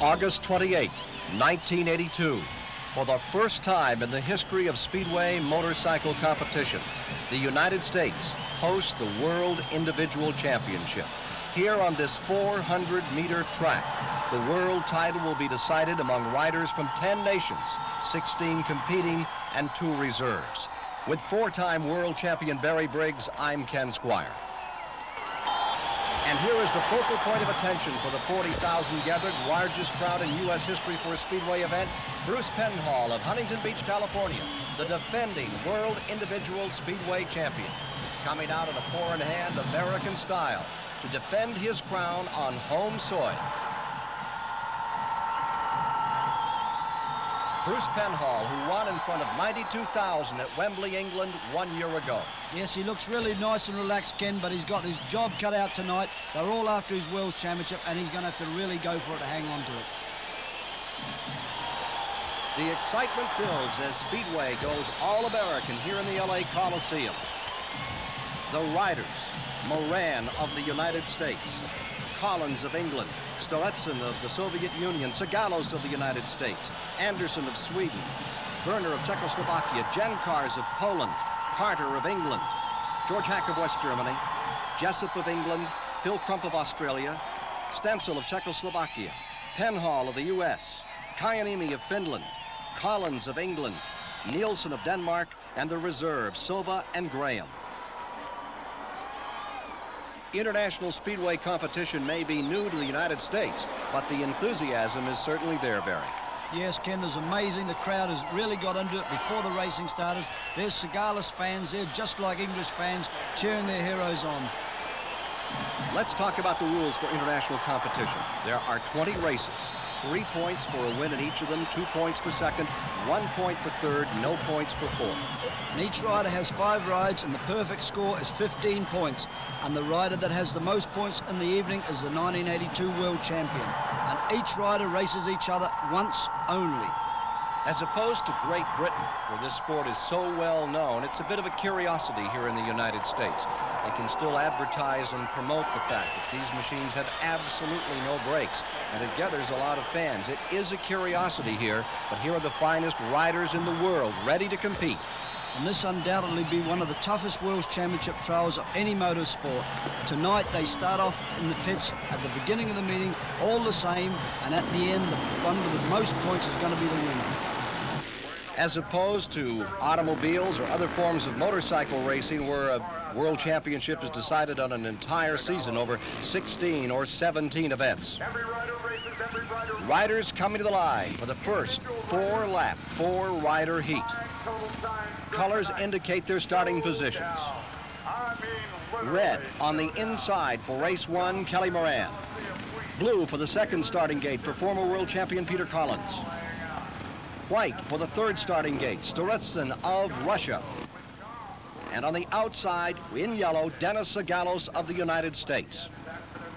August 28th, 1982. For the first time in the history of Speedway motorcycle competition, the United States hosts the World Individual Championship. Here on this 400-meter track, the world title will be decided among riders from 10 nations, 16 competing and 2 reserves. With 4-time world champion Barry Briggs, I'm Ken Squire. And here is the focal point of attention for the 40,000 gathered, largest crowd in U.S. history for a Speedway event. Bruce Penhall of Huntington Beach, California, the defending World Individual Speedway champion, coming out in a four-in-hand American style to defend his crown on home soil. Bruce Penhall, who won in front of 92,000 at Wembley, England 1 year ago. Yes, he looks really nice and relaxed, Ken, but he's got his job cut out tonight. They're all after his World Championship, and he's going to have to really go for it to hang on to it. The excitement builds as Speedway goes all-American here in the LA Coliseum. The riders: Moran of the United States, Collins of England, Steletsson of the Soviet Union, Sagalos of the United States, Anderson of Sweden, Werner of Czechoslovakia, Jenkars of Poland, Carter of England, George Hack of West Germany, Jessup of England, Phil Crump of Australia, Stenzel of Czechoslovakia, Penhall of the US, Kajaniemi of Finland, Collins of England, Nielsen of Denmark, and the reserves, Sova and Graham. International Speedway competition may be new to the United States, but the enthusiasm is certainly there, Barry. Yes, Ken, there's amazing. The crowd has really got into it before the racing started. There's Sagalis fans there, just like English fans, cheering their heroes on. Let's talk about the rules for international competition. There are 20 races, 3 points for a win in each of them, 2 points for second, 1 point for third, no points for fourth. And each rider has 5 rides, and the perfect score is 15 points. And the rider that has the most points in the evening is the 1982 world champion. And each rider races each other once only. As opposed to Great Britain, where this sport is so well known, it's a bit of a curiosity here in the United States. They can still advertise and promote the fact that these machines have absolutely no brakes, and it gathers a lot of fans. It is a curiosity here, but here are the finest riders in the world ready to compete. And this undoubtedly be one of the toughest World Championship trials of any motorsport. Tonight they start off in the pits at the beginning of the meeting, all the same, and at the end, the one with the most points is going to be the winner. As opposed to automobiles or other forms of motorcycle racing where a world championship is decided on an entire season over 16 or 17 events. Riders coming to the line for the first 4-lap, 4-rider heat. Colors indicate their starting positions. Red on the inside for race 1, Kelly Moran. Blue for the second starting gate for former world champion Peter Collins. White for the third starting gate, Steletsson of Russia. And on the outside, in yellow, Dennis Sagalos of the United States.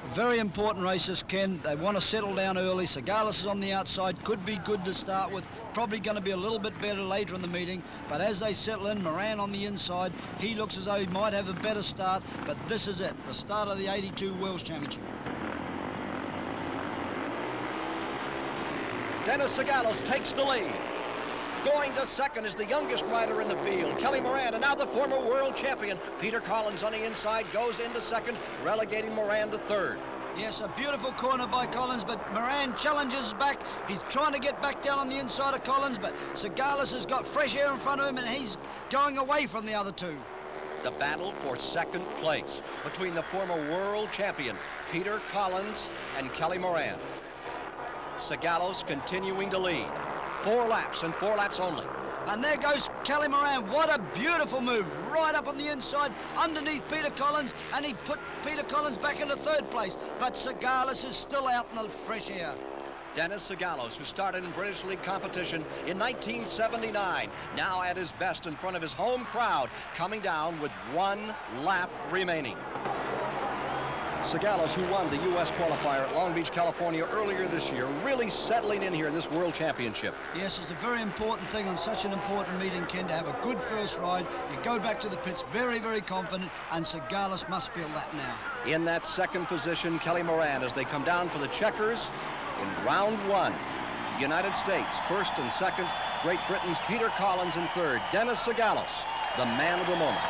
Very important races, Ken. They want to settle down early. Sagalis is on the outside, could be good to start with. Probably going to be a little bit better later in the meeting. But as they settle in, Moran on the inside, he looks as though he might have a better start. But this is it, the start of the 82 World Championship. Dennis Sagalos takes the lead. Going to second is the youngest rider in the field, Kelly Moran, and now the former world champion, Peter Collins on the inside, goes into second, relegating Moran to third. Yes, a beautiful corner by Collins, but Moran challenges back. He's trying to get back down on the inside of Collins, but Sagalis has got fresh air in front of him, and he's going away from the other two. The battle for second place between the former world champion, Peter Collins, and Kelly Moran. Sagalos continuing to lead. 4 laps and 4 laps only. And there goes Kelly Moran. What a beautiful move. Right up on the inside, underneath Peter Collins, and he put Peter Collins back into third place. But Sagalos is still out in the fresh air. Dennis Sagalos, who started in British League competition in 1979, now at his best in front of his home crowd, coming down with 1 lap remaining. Sagalos, who won the U.S. qualifier at Long Beach, California earlier this year, really settling in here in this World Championship. Yes, it's a very important thing on such an important meeting, Ken, to have a good first ride. You go back to the pits very, very confident, and Sagalos must feel that now. In that second position, Kelly Moran, as they come down for the checkers In round one, United States first and second, Great Britain's Peter Collins in third, Dennis Sigalos, the man of the moment.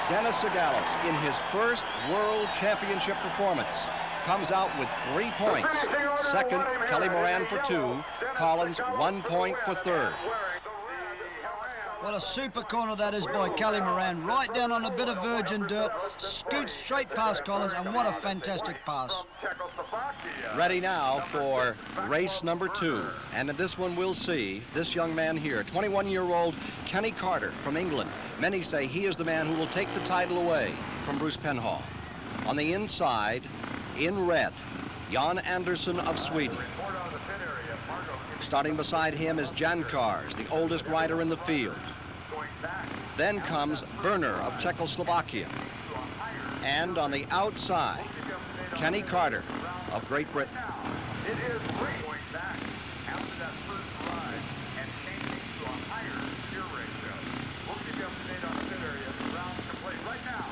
Dennis Sigalos, in his first World Championship performance, comes out with 3 points. Second, Kelly Moran for 2, Collins 1 point for third. What a super corner that is by Kelly Moran. Right down on a bit of virgin dirt, scoots straight past Collins, and what a fantastic pass. Ready now for race number 2. And in this one we'll see this young man here, 21-year-old Kenny Carter from England. Many say he is the man who will take the title away from Bruce Penhall. On the inside, in red, Jan Andersson of Sweden. Starting beside him is Jan Kars, the oldest rider in the field. Then comes Werner of Czechoslovakia. And on the outside, Kenny Carter of Great Britain. It is going back after that first ride and changing to a higher gear ratio. We'll keep you up to date on the pit area. The round complete right now.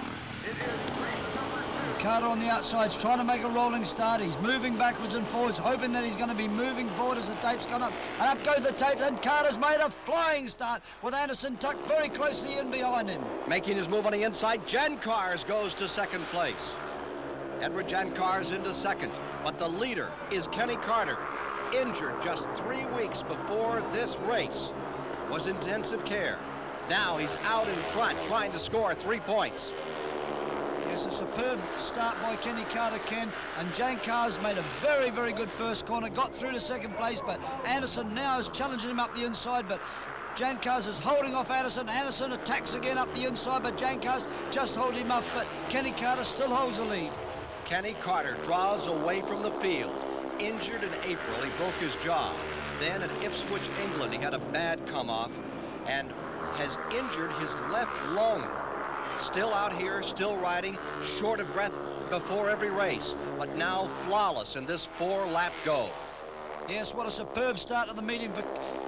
It is race number 2. Carter on the outside's trying to make a rolling start. He's moving backwards and forwards, hoping that he's going to be moving forward as the tape's gone up. And up go the tape, and Carter's made a flying start with Andersson tucked very closely in behind him. Making his move on the inside, Jan Kars goes to second place. Edward Jan Kars into second, but the leader is Kenny Carter, injured just 3 weeks before this race, was intensive care. Now he's out in front trying to score 3 points. Yes, a superb start by Kenny Carter, Ken, and Jan Kars made a very, very good first corner, got through to second place, but Andersson now is challenging him up the inside, but Jan Kars is holding off Andersson. Andersson attacks again up the inside, but Jan Kars just holds him up, but Kenny Carter still holds the lead. Kenny Carter draws away from the field. Injured in April, he broke his jaw. Then at Ipswich, England, he had a bad come-off and has injured his left lung. Still out here, still riding, short of breath before every race, but now flawless in this 4-lap go. Yes, what a superb start to the meeting for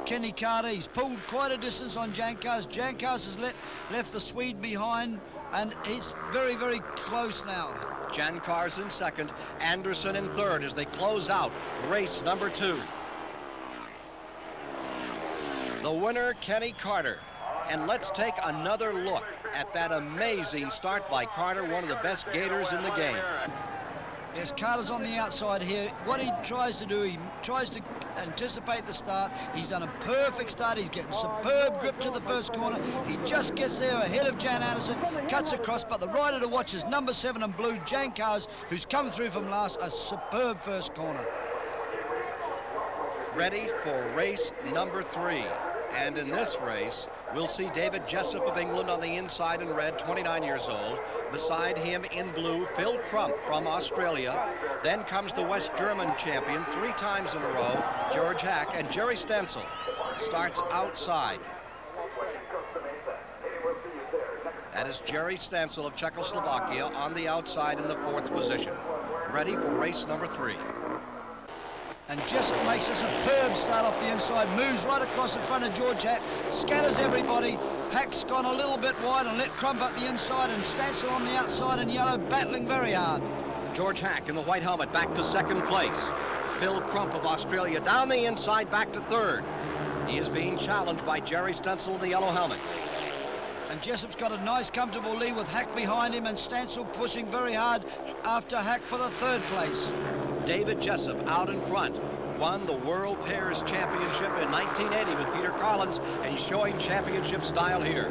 Kenny Carter. He's pulled quite a distance on Jan Kars. Jan Kars has left the Swede behind, and he's very, very close now. Jan Kars in second, Andersson in third as they close out race number 2. The winner, Kenny Carter. And let's take another look at that amazing start by Carter, one of the best gators in the game. Yes, Carter's on the outside here. What he tries to do, he tries to anticipate the start. He's done a perfect start. He's getting superb grip to the first corner. He just gets there ahead of Jan Andersson, cuts across, but the rider to watch is number 7 in blue, Jan Kars, who's come through from last, a superb first corner. Ready for race number 3. And in this race, we'll see David Jessup of England on the inside in red, 29 years old. Beside him in blue, Phil Crump from Australia. Then comes the West German champion 3 times in a row, George Hack, and Jerry Stencil starts outside. That is Jerry Stencil of Czechoslovakia on the outside in the 4th position. Ready for race number 3. And Jessup makes a superb start off the inside, moves right across in front of George Hack, scatters everybody. Hack's gone a little bit wide and let Crump up the inside, and Stancil on the outside in yellow, battling very hard. George Hack in the white helmet back to second place. Phil Crump of Australia down the inside back to third. He is being challenged by Jerry Stencil in the yellow helmet. And Jessup's got a nice comfortable lead with Hack behind him and Stancil pushing very hard after Hack for the 3rd place. David Jessup out in front, won the World Pairs Championship in 1980 with Peter Collins, and he's showing championship style here.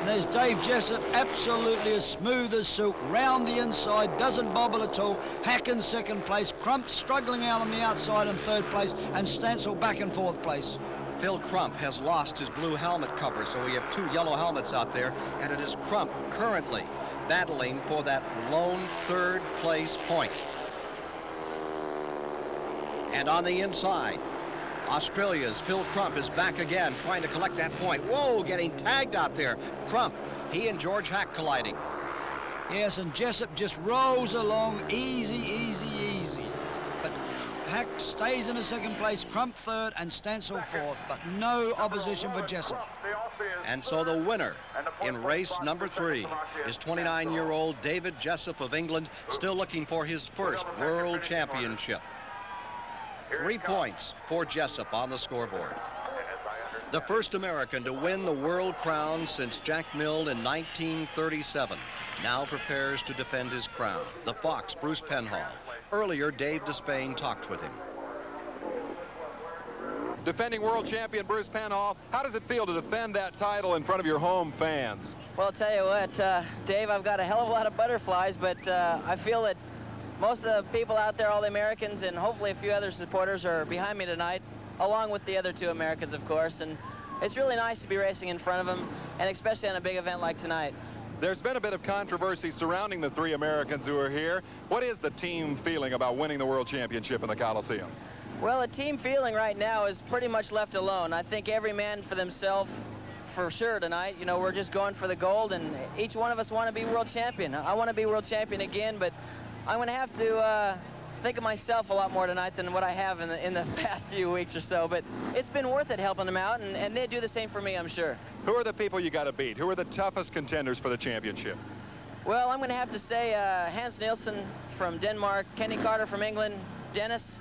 And there's Dave Jessup, absolutely as smooth as silk, round the inside, doesn't bobble at all. Hack in 2nd place, Crump struggling out on the outside in 3rd place, and Stancil back in 4th place. Phil Crump has lost his blue helmet cover, so we have 2 yellow helmets out there, and it is Crump currently battling for that lone 3rd place point. And on the inside, Australia's Phil Crump is back again, trying to collect that point. Whoa, getting tagged out there. Crump, he and George Hack colliding. Yes, and Jessup just rolls along easy, easy, easy. But Hack stays in the second place, Crump third, and Stansel fourth, but no opposition for Jessup. And so the winner in race number 3 is 29-year-old David Jessup of England, still looking for his first world championship. 3 points for Jessup on the scoreboard. The first American to win the world crown since Jack Milne in 1937 now prepares to defend his crown. The Fox, Bruce Penhall. Earlier, Dave Despain talked with him. Defending world champion Bruce Penhall, how does it feel to defend that title in front of your home fans? Well, I'll tell you what, Dave, I've got a hell of a lot of butterflies, but I feel that most of the people out there, all the Americans, and hopefully a few other supporters are behind me tonight, along with the other 2 Americans, of course, and it's really nice to be racing in front of them, and especially on a big event like tonight. There's been a bit of controversy surrounding the 3 Americans who are here. What is the team feeling about winning the world championship in the Coliseum? Well, the team feeling right now is pretty much left alone. I think every man for themselves, for sure tonight. You know, we're just going for the gold, and each one of us want to be world champion. I want to be world champion again, but I'm going to have to think of myself a lot more tonight than what I have in the past few weeks or so. But it's been worth it helping them out, and they do the same for me, I'm sure. Who are the people you got to beat? Who are the toughest contenders for the championship? Well, I'm going to have to say Hans Nielsen from Denmark, Kenny Carter from England, Dennis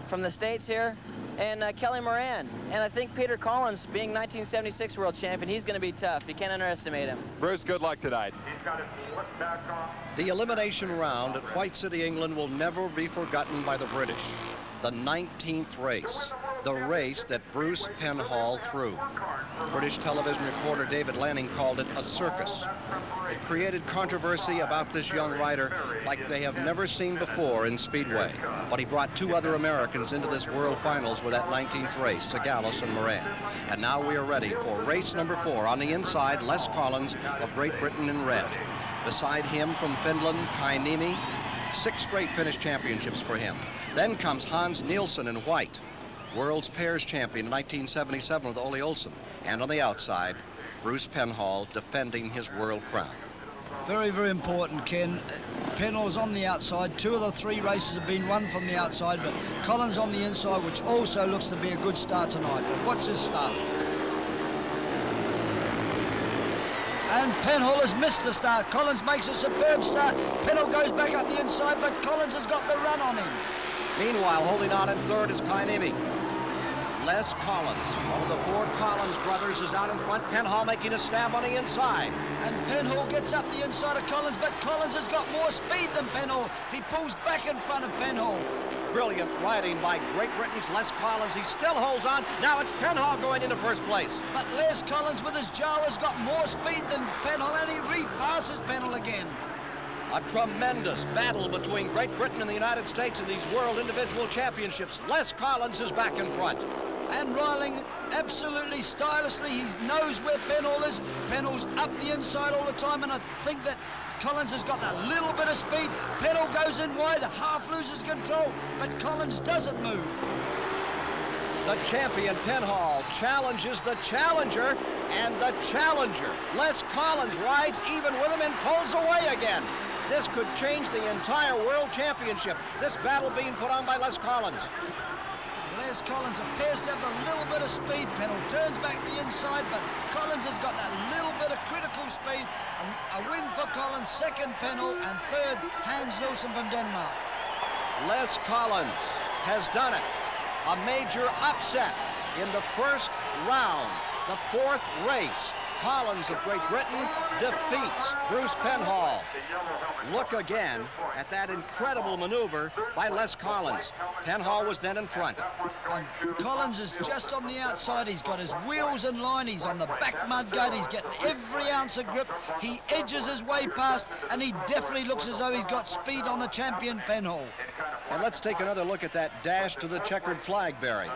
from the States here, and Kelly Moran. And I think Peter Collins, being 1976 world champion, he's going to be tough. You can't underestimate him. Bruce, good luck tonight. He's got his foot back on. The elimination round at White City, England will never be forgotten by the British. The 19th race, the race that Bruce Penhall threw. British television reporter David Lanning called it a circus. It created controversy about this young rider like they have never seen before in Speedway. But he brought 2 other Americans into this World Finals with that 19th race, Segalis and Moran. And now we are ready for race number 4. On the inside, Les Collins of Great Britain in red. Beside him from Finland, Kai Niemi. 6 straight Finnish championships for him. Then comes Hans Nielsen in white, world's pairs champion in 1977 with Ole Olsen. And on the outside, Bruce Penhall defending his world crown. Very, very important, Ken. Penhall's on the outside. 2 of the 3 races have been won from the outside, but Collins on the inside, which also looks to be a good start tonight. But watch this start. And Penhall has missed the start. Collins makes a superb start. Penhall goes back up the inside, but Collins has got the run on him. Meanwhile, holding on in third is Kai Niemi. Les Collins, one of the 4 Collins brothers, is out in front. Penhall making a stab on the inside. And Penhall gets up the inside of Collins, but Collins has got more speed than Penhall. He pulls back in front of Penhall. Brilliant riding by Great Britain's Les Collins. He still holds on. Now it's Penhall going into first place. But Les Collins with his jaw has got more speed than Penhall, and he repasses Penhall again. A tremendous battle between Great Britain and the United States in these World Individual Championships. Les Collins is back in front. And Riling absolutely stylishly, he knows where Penhall is. Penhall's up the inside all the time, and I think that Collins has got that little bit of speed. Penhall goes in wide, half loses control, but Collins doesn't move. The champion, Penhall, challenges the challenger, and the challenger, Les Collins, rides even with him and pulls away again. This could change the entire World Championship. This battle being put on by Les Collins. Les Collins appears to have a little bit of speed. Penhall turns back the inside, but Collins has got that little bit of critical speed. A win for Collins, second Penhall, and third Hans Nielsen from Denmark. Les Collins has done it. A major upset in the first round, the 4th race. Collins of Great Britain defeats Bruce Penhall. Look again at that incredible maneuver by Les Collins. Penhall was then in front. And Collins is just on the outside. He's got his wheels in line. He's on the back mudguard. He's getting every ounce of grip. He edges his way past, and he definitely looks as though he's got speed on the champion Penhall. And let's take another look at that dash to the checkered flag, Barry.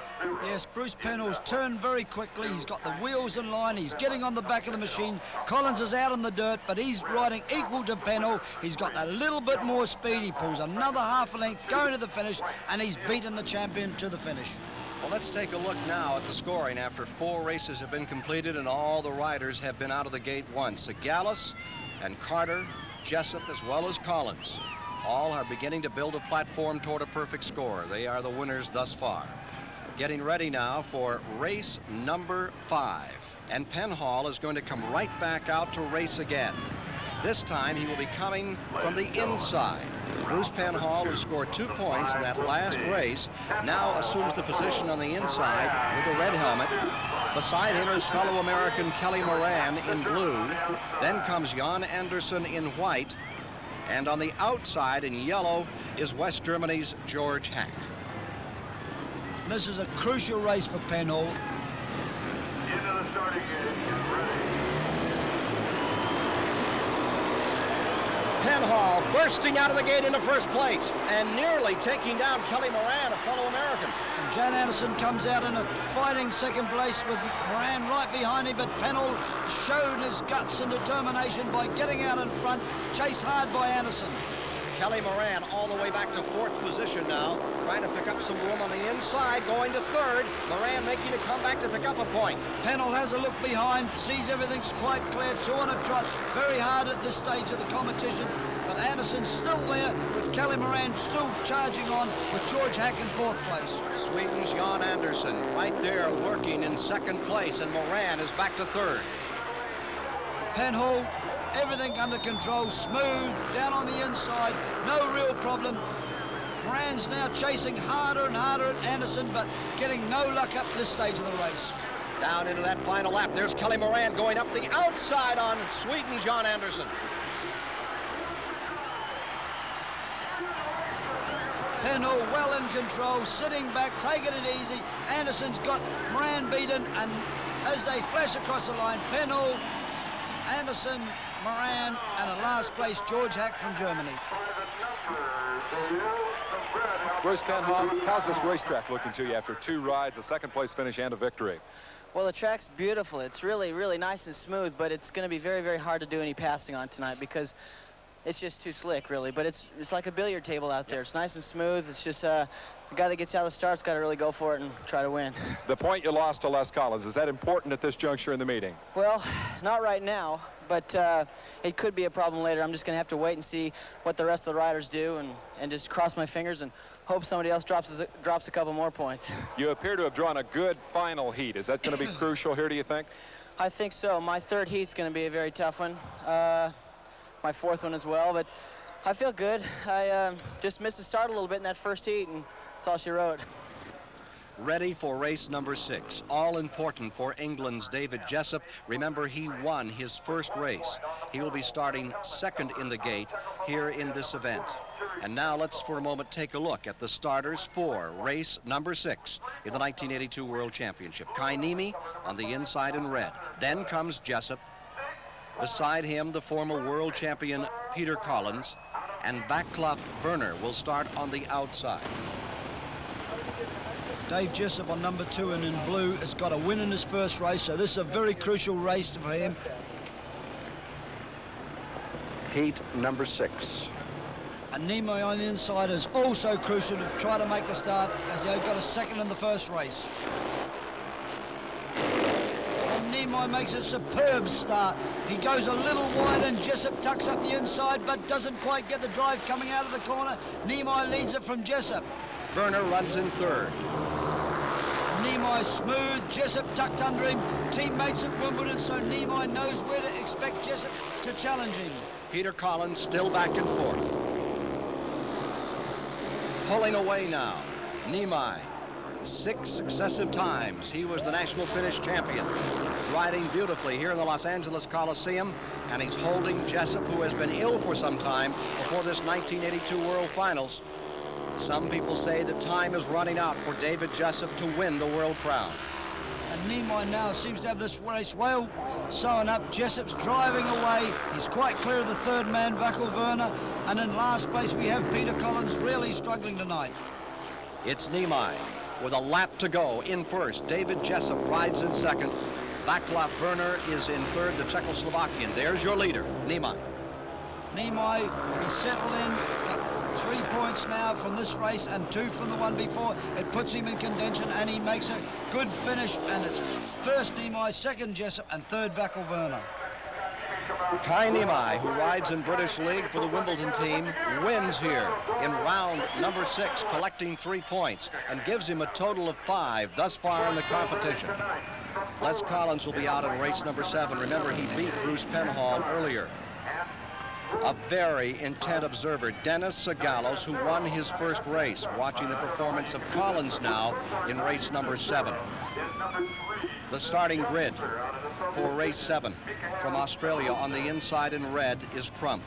Yes, Bruce Penhall's turned very quickly. He's got the wheels in line. He's getting on the back of the machine. Collins is out in the dirt, but he's riding equal to Penhall. He's got a little bit more speed. He pulls another half a length going to the finish, and he's beaten the champion to the finish. Well, let's take a look now at the scoring after 4 races have been completed and all the riders have been out of the gate once. Segalis and Carter, Jessup, as well as Collins. All are beginning to build a platform toward a perfect score. They are the winners thus far. Getting ready now for race number 5. And Penhall is going to come right back out to race again. This time he will be coming from the inside. Bruce Penhall, who scored 2 points in that last race, now assumes the position on the inside with a red helmet. Beside him is fellow American Kelly Moran in blue. Then comes Jan Anderson in white. And on the outside in yellow is West Germany's George Hack. This is a crucial race for Penhall. Into the starting gate. Get ready. Penhall bursting out of the gate into first place and nearly taking down Kelly Moran, a fellow American. And Jan Anderson comes out in a fighting second place with Moran right behind him, but Penhall showed his guts and determination by getting out in front, chased hard by Anderson. Kelly Moran all the way back to 4th position now, trying to pick up some room on the inside, going to 3rd. Moran making a comeback to pick up a point. Penhall has a look behind, sees everything's quite clear, 2 on a trot, very hard at this stage of the competition, but Anderson's still there with Kelly Moran still charging on with George Hack in 4th place. Sweden's Jan Anderson right there working in 2nd place, and Moran is back to 3rd. Penhall, everything under control, smooth, down on the inside, no real problem. Moran's now chasing harder and harder at Anderson, but getting no luck up this stage of the race. Down into that final lap, there's Kelly Moran going up the outside on Sweden's Jan Anderson. Penhall well in control, sitting back, taking it easy. Anderson's got Moran beaten, and as they flash across the line, Penhall, Anderson, Moran, and a last place George Hack from Germany. Bruce Penhall, how's this racetrack looking to you after 2 rides, a 2nd place finish, and a victory? Well, the track's beautiful. It's really, really nice and smooth, but it's going to be very, very hard to do any passing on tonight because it's just too slick, really. But it's like a billiard table out there. It's nice and smooth. It's just the guy that gets out of the start's got to really go for it and try to win. The point you lost to Les Collins, is that important at this juncture in the meeting? Well, not right now, but it could be a problem later. I'm just going to have to wait and see what the rest of the riders do and just cross my fingers and hope somebody else drops a couple more points. You appear to have drawn a good final heat. Is that going to be crucial here, do you think? I think so. My 3rd heat's going to be a very tough one. My 4th one as well, but I feel good. I just missed the start a little bit in that 1st heat, and that's all she wrote. Ready for race number 6. All important for England's David Jessup. Remember, he won his 1st race. He will be starting 2nd in the gate here in this event. And now let's for a moment take a look at the starters for race number 6 in the 1982 World Championship. Kai Niemi on the inside in red. Then comes Jessup. Beside him, the former world champion Peter Collins, and Vaclav Werner will start on the outside. Dave Jessup on number 2 and in blue has got a win in his 1st race, so this is a very crucial race for him. Heat number 6. And Nimoy on the inside is also crucial to try to make the start, as he got a 2nd in the 1st race. Nimoy makes a superb start. He goes a little wide and Jessup tucks up the inside but doesn't quite get the drive coming out of the corner. Nimoy leads it from Jessup. Werner runs in 3rd. Nimoy smooth, Jessup tucked under him. Teammates at Wimbledon, so Nimoy knows where to expect Jessup to challenge him. Peter Collins still back in 4th. Pulling away now, Nimoy. 6 successive times he was the national finish champion, riding beautifully here in the Los Angeles Coliseum, and he's holding Jessup, who has been ill for some time before this 1982 World Finals. Some people say the time is running out for David Jessup to win the world crown. And Nimoy now seems to have this race well sewn up. Jessup's driving away. He's quite clear of the 3rd man, Vaclav Werner, and in last place we have Peter Collins really struggling tonight. It's Nimoy. With a lap to go in 1st, David Jessup rides in 2nd. Vaclav Werner is in 3rd, the Czechoslovakian. There's your leader, Nimoy. Nimoy, he's settled in. Got 3 points now from this race and 2 from the one before. It puts him in contention and he makes a good finish. And it's 1st Nimoy, 2nd Jessup, and 3rd Vaclav Werner. Kai Nimai, who rides in British League for the Wimbledon team, wins here in round number 6, collecting 3 points, and gives him a total of 5 thus far in the competition. Les Collins will be out in race number 7. Remember, he beat Bruce Penhall earlier. A very intent observer, Dennis Sagalos, who won his first race, watching the performance of Collins now in race number 7. The starting grid for race 7 from Australia on the inside in red is Crump.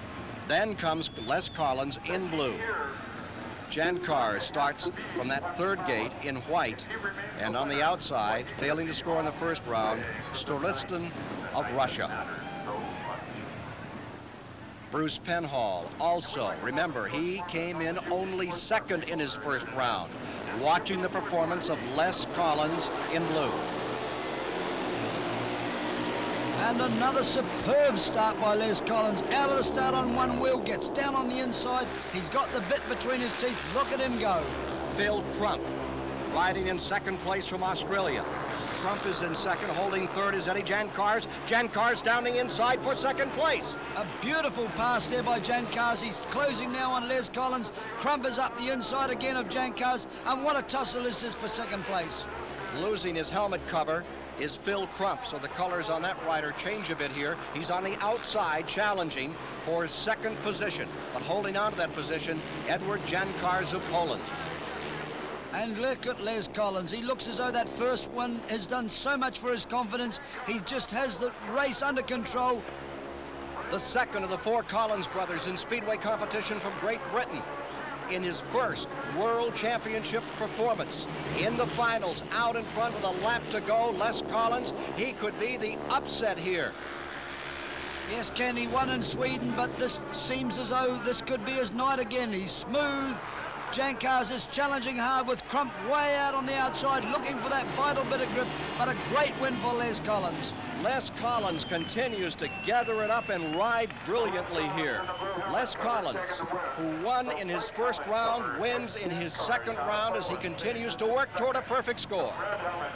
Then comes Les Collins in blue. Jan Kars starts from that third gate in white, and on the outside, failing to score in the first round, Stolistin of Russia. Bruce Penhall also, remember, he came in only second in his first round, watching the performance of Les Collins in blue. And another superb start by Les Collins. Out of the start on one wheel, gets down on the inside. He's got the bit between his teeth. Look at him go. Phil Crump, riding in second place from Australia. Crump is in second, holding third is Eddie Jan Kars. Jan Kars down the inside for second place. A beautiful pass there by Jan Kars. He's closing now on Les Collins. Crump is up the inside again of Jan Kars. And what a tussle this is for second place. Losing his helmet cover is Phil Crump, so the colors on that rider change a bit here. He's on the outside challenging for second position, but holding on to that position, Edward Jan Kars of Poland. And look at Les Collins. He looks as though that first one has done so much for his confidence. He just has the race under control. The second of the 4 Collins brothers in Speedway competition from Great Britain. In his first World Championship performance. In the finals, out in front with a lap to go, Les Collins, he could be the upset here. Yes, Ken, he won in Sweden, but this seems as though this could be his night again. He's smooth. Jan Kars is challenging hard with Crump way out on the outside, looking for that vital bit of grip, but a great win for Les Collins. Les Collins continues to gather it up and ride brilliantly here. Les Collins, who won in his first round, wins in his second round as he continues to work toward a perfect score.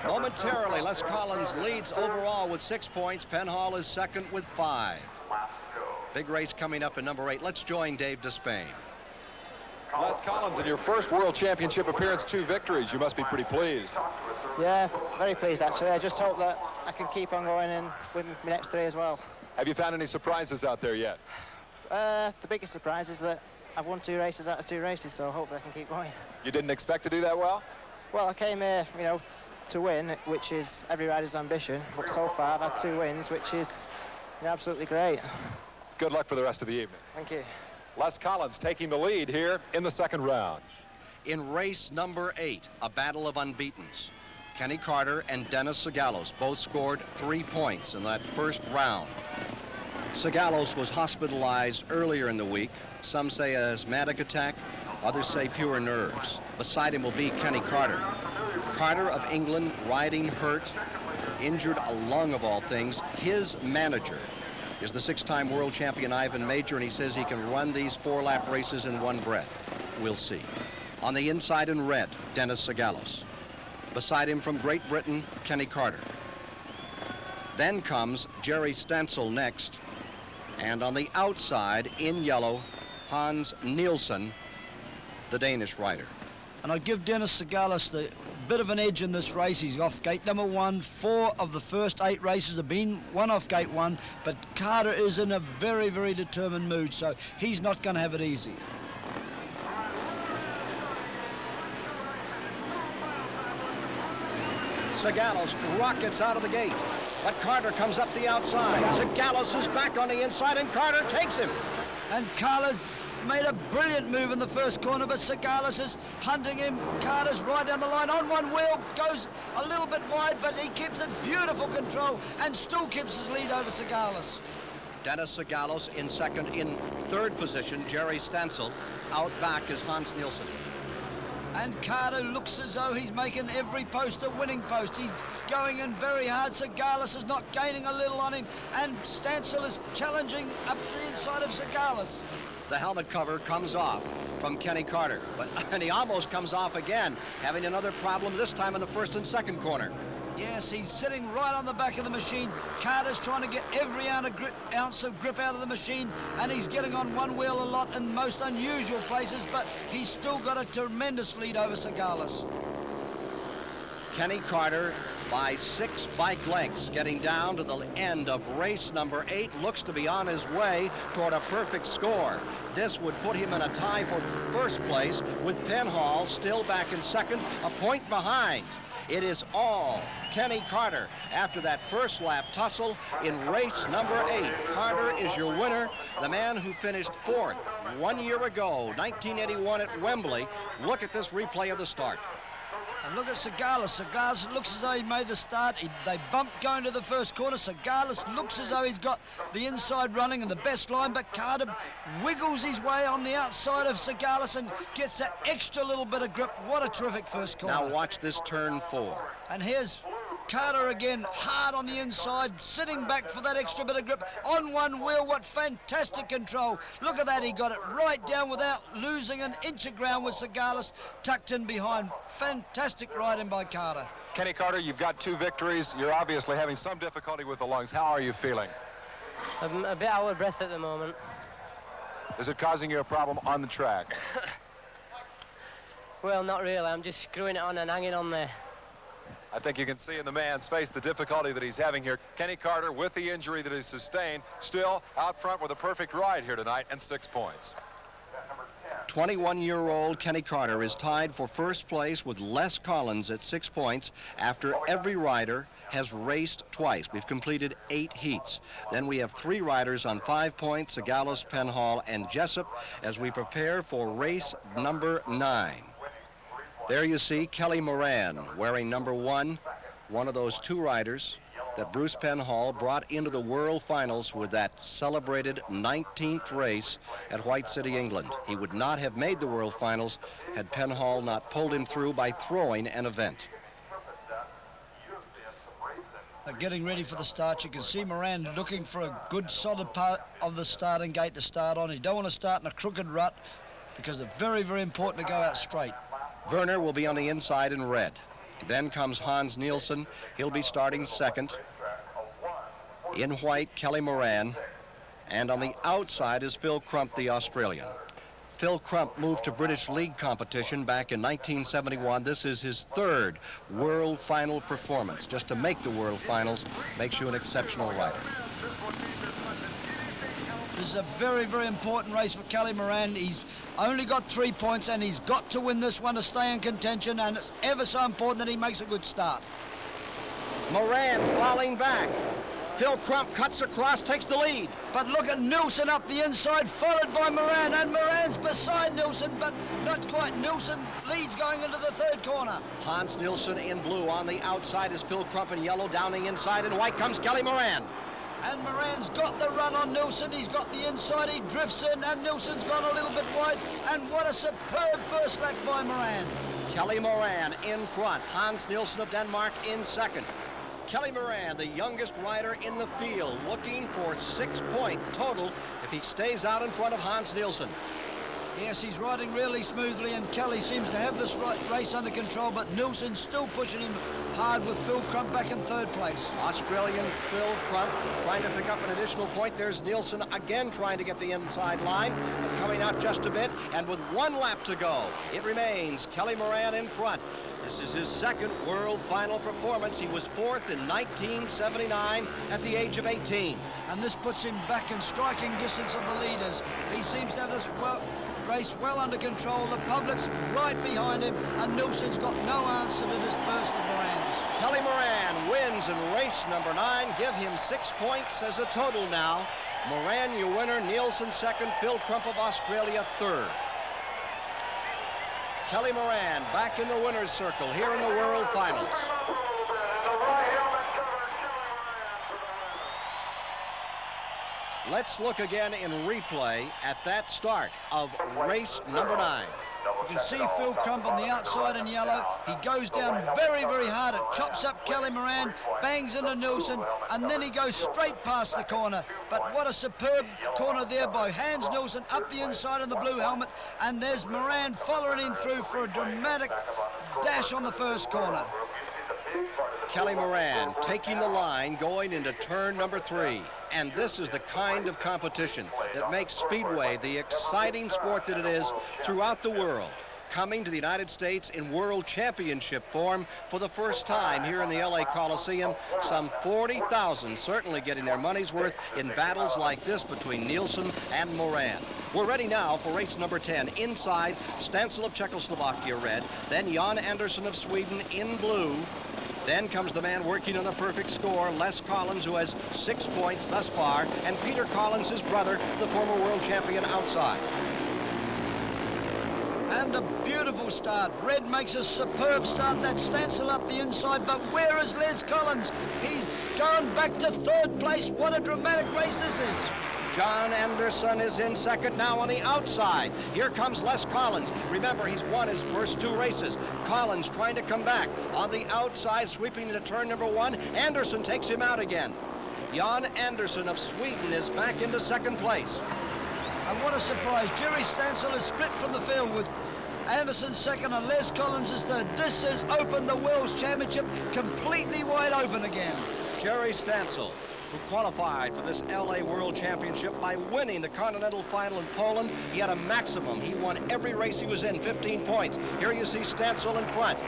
Momentarily, Les Collins leads overall with 6 points. Penhall is second with 5. Big race coming up in number 8. Let's join Dave Despain. Les Collins, in your first World Championship appearance, 2 victories. You must be pretty pleased. Yeah, very pleased actually. I just hope that I can keep on going and win my next 3 as well. Have you found any surprises out there yet? The biggest surprise is that I've won 2 races out of 2 races, so hopefully I can keep going. You didn't expect to do that well? Well, I came here, you know, to win, which is every rider's ambition, but so far I've had 2 wins, which is absolutely great. Good luck for the rest of the evening. Thank you. Les Collins taking the lead here in the second round. In race number 8, a battle of unbeatens. Kenny Carter and Dennis Sagalos both scored 3 points in that first round. Sagalos was hospitalized earlier in the week. Some say an asthmatic attack, others say pure nerves. Beside him will be Kenny Carter. Carter of England, riding hurt, injured a lung of all things. His manager is the 6-time world champion Ivan Major, and he says he can run these 4-lap races in one breath. We'll see. On the inside in red, Dennis Sagalos. Beside him from Great Britain, Kenny Carter. Then comes Jerry Stansel next. And on the outside in yellow, Hans Nielsen, the Danish rider. And I'd give Dennis Sagalos the bit of an edge in this race. He's off gate number 1. 4 of the first 8 races have been one off gate 1, but Carter is in a very, very determined mood, so he's not going to have it easy. Sagalos rockets out of the gate, but Carter comes up the outside. Sagalos is back on the inside, and Carter takes him. And Carter made a brilliant move in the first corner, but Sagalos is hunting him. Carter's right down the line on one wheel, goes a little bit wide, but he keeps it beautiful control and still keeps his lead over Sagalos. Dennis Sagalos in second. In third position, Jerry Stansel. Out back is Hans Nielsen. And Carter looks as though he's making every post a winning post. He's going in very hard. Sagalos is not gaining a little on him, and Stansel is challenging up the inside of Sagalos. The helmet cover comes off from Kenny Carter, and he almost comes off again, having another problem this time in the first and second corner. Yes, he's sitting right on the back of the machine. Carter's trying to get every ounce of grip out of the machine, and he's getting on one wheel a lot in most unusual places, but he's still got a tremendous lead over Sagalis. Kenny Carter by 6 bike lengths, getting down to the end of race number 8, looks to be on his way toward a perfect score. This would put him in a tie for first place, with Penhall still back in second, a point behind. It is all Kenny Carter after that first lap tussle in race number 8. Carter is your winner, the man who finished 4th 1 year ago, 1981 at Wembley. Look at this replay of the start. And look at Sagalis. Sagalis looks as though he made the start. They bumped going to the first corner. Sagalis looks as though he's got the inside running and the best line, but Carter wiggles his way on the outside of Sagalis and gets that extra little bit of grip. What a terrific first corner. Now watch this turn 4. And here's Carter again, hard on the inside, sitting back for that extra bit of grip on one wheel. What fantastic control. Look at that, he got it right down without losing an inch of ground with Sagalis tucked in behind. Fantastic riding by Carter. Kenny Carter, you've got 2 victories. You're obviously having some difficulty with the lungs. How are you feeling? I'm a bit out of breath at the moment. Is it causing you a problem on the track? Well, not really. I'm just screwing it on and hanging on there. I think you can see in the man's face the difficulty that he's having here. Kenny Carter, with the injury that he's sustained, still out front with a perfect ride here tonight and 6 points. 21-year-old Kenny Carter is tied for first place with Les Collins at 6 points after every rider has raced twice. We've completed 8 heats. Then we have 3 riders on 5 points, Sagalis, Penhall, and Jessup, as we prepare for race number 9. There you see Kelly Moran wearing number 1, one of those 2 riders that Bruce Penhall brought into the World Finals with that celebrated 19th race at White City, England. He would not have made the World Finals had Penhall not pulled him through by throwing an event. Getting ready for the start. You can see Moran looking for a good solid part of the starting gate to start on. You don't want to start in a crooked rut because it's very, very important to go out straight. Werner will be on the inside in red. Then comes Hans Nielsen. He'll be starting second. In white, Kelly Moran. And on the outside is Phil Crump, the Australian. Phil Crump moved to British League competition back in 1971. This is his 3rd World Final performance. Just to make the World Finals makes you an exceptional rider. This is a very, very important race for Kelly Moran. He's only got 3 points, and he's got to win this one to stay in contention, and it's ever so important that he makes a good start. Moran falling back. Phil Crump cuts across, takes the lead. But look at Nilsson up the inside, followed by Moran, and Moran's beside Nilsson, but not quite. Nilsson leads going into the 3rd corner. Hans Nielsen in blue. On the outside is Phil Crump in yellow. Down the inside in white comes Kelly Moran. And Moran's got the run on Nilsson. He's got the inside. He drifts in, and Nilsson's gone a little bit wide. And what a superb first lap by Moran. Kelly Moran in front. Hans Nielsen of Denmark in second. Kelly Moran, the youngest rider in the field, looking for 6 point total if he stays out in front of Hans Nielsen. Yes, he's riding really smoothly, and Kelly seems to have this race under control, but Nilsson's still pushing him hard with Phil Crump back in 3rd place. Australian Phil Crump trying to pick up an additional point. There's Nielsen again trying to get the inside line, but coming out just a bit, and with 1 lap to go, it remains Kelly Moran in front. This is his 2nd World Final performance. He was 4th in 1979 at the age of 18. And this puts him back in striking distance of the leaders. He seems to have this race well under control. The public's right behind him, and Nilsson's got no answer to this burst of Moran's. Kelly Moran wins in race number 9. Give him 6 points as a total now. Moran, your winner. Nielsen 2nd. Phil Crump of Australia 3rd. Kelly Moran back in the winner's circle here in the World Finals. Let's look again in replay at that start of race number 9. You can see Phil Crump on the outside in yellow. He goes down very, very hard. It chops up Kelly Moran, bangs into Nilsson, and then he goes straight past the corner. But what a superb corner there by Hans Nilsson up the inside in the blue helmet. And there's Moran following him through for a dramatic dash on the first corner. Kelly Moran taking the line going into turn number 3. And this is the kind of competition that makes Speedway the exciting sport that it is throughout the world. Coming to the United States in World Championship form for the first time here in the LA Coliseum. Some 40,000 certainly getting their money's worth in battles like this between Nielsen and Moran. We're ready now for race number 10. Inside, Stancil of Czechoslovakia, red. Then Jan Andersson of Sweden in blue. Then comes the man working on the perfect score, Les Collins, who has 6 points thus far, and Peter Collins, his brother, the former world champion, outside. And a beautiful start. Red makes a superb start. That Stancil up the inside, but where is Les Collins? He's gone back to 3rd place. What a dramatic race this is. John Anderson is in second now on the outside. Here comes Les Collins. Remember, he's won his first 2 races. Collins trying to come back. On the outside, sweeping into turn number 1. Anderson takes him out again. Jan Andersson of Sweden is back into 2nd place. And what a surprise. Jerry Stancil is split from the field with Anderson 2nd and Les Collins is 3rd. This has opened the World's Championship completely wide open again. Jerry Stancil, who qualified for this LA World Championship by winning the Continental Final in Poland. He had a maximum. He won every race he was in, 15 points. Here you see Stancil in front.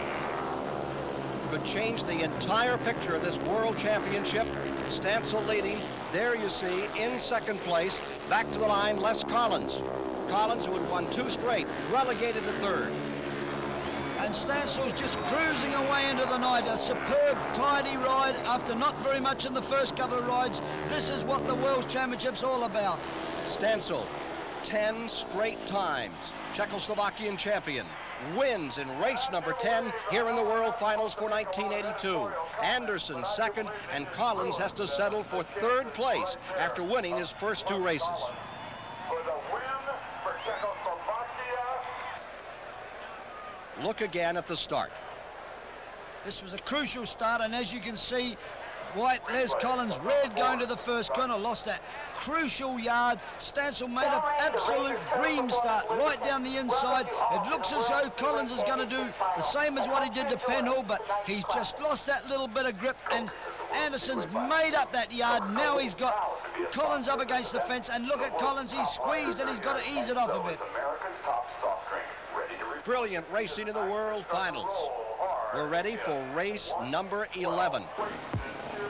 Could change the entire picture of this World Championship. Stancil leading. There you see, in 2nd place, back to the line, Les Collins. Collins, who had won 2 straight, relegated to 3rd. And Stancil's just cruising away into the night. A superb, tidy ride after not very much in the first couple of rides. This is what the World Championship's all about. Stancil, 10 straight times Czechoslovakian champion, wins in race number 10 here in the World Finals for 1982. Anderson 2nd, and Collins has to settle for 3rd place after winning his first 2 races. For the win for Czechoslovakia. Look again at the start. This was a crucial start, and as you can see, white Les Collins, red going to the first corner, lost that crucial yard. Stancil made an absolute dream start right down the inside. It looks as though Collins is going to do the same as what he did to Penhall, but he's just lost that little bit of grip, and Anderson's made up that yard. Now he's got Collins up against the fence, and look at Collins, he's squeezed and he's got to ease it off a bit. Brilliant racing in the World Finals. We're ready for race number 11.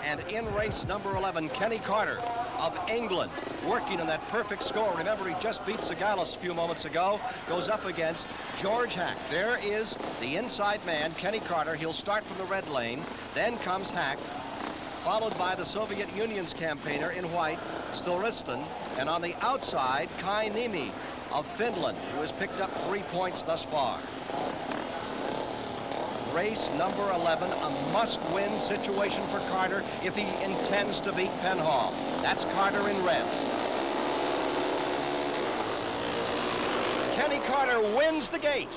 And in race number 11, Kenny Carter of England, working on that perfect score. Remember, he just beat Zagalos a few moments ago, goes up against George Hack. There is the inside man, Kenny Carter. He'll start from the red lane. Then comes Hack, followed by the Soviet Union's campaigner in white, Storistin. And on the outside, Kai Niemi of Finland, who has picked up 3 points thus far. Race number 11, a must-win situation for Carter if he intends to beat Penhall. That's Carter in red. Kenny Carter wins the gate.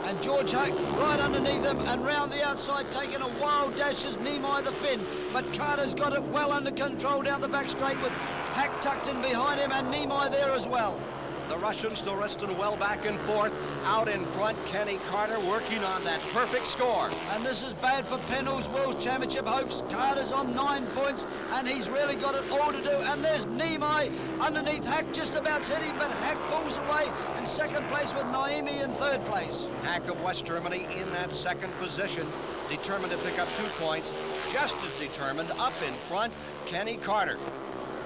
And George Hack right underneath him and round the outside, taking a wild dash as Niemi the Finn. But Carter's got it well under control down the back straight with Hack tucked in behind him and Niemi there as well. The Russian Storistin well back and forth. Out in front, Kenny Carter working on that perfect score. And this is bad for Penhall's World Championship hopes. Carter's on 9 points, and he's really got it all to do. And there's Niemi underneath Hack, just about hit him, but Hack pulls away in 2nd place with Niemi in 3rd place. Hack of West Germany in that 2nd position, determined to pick up 2 points. Just as determined, up in front, Kenny Carter.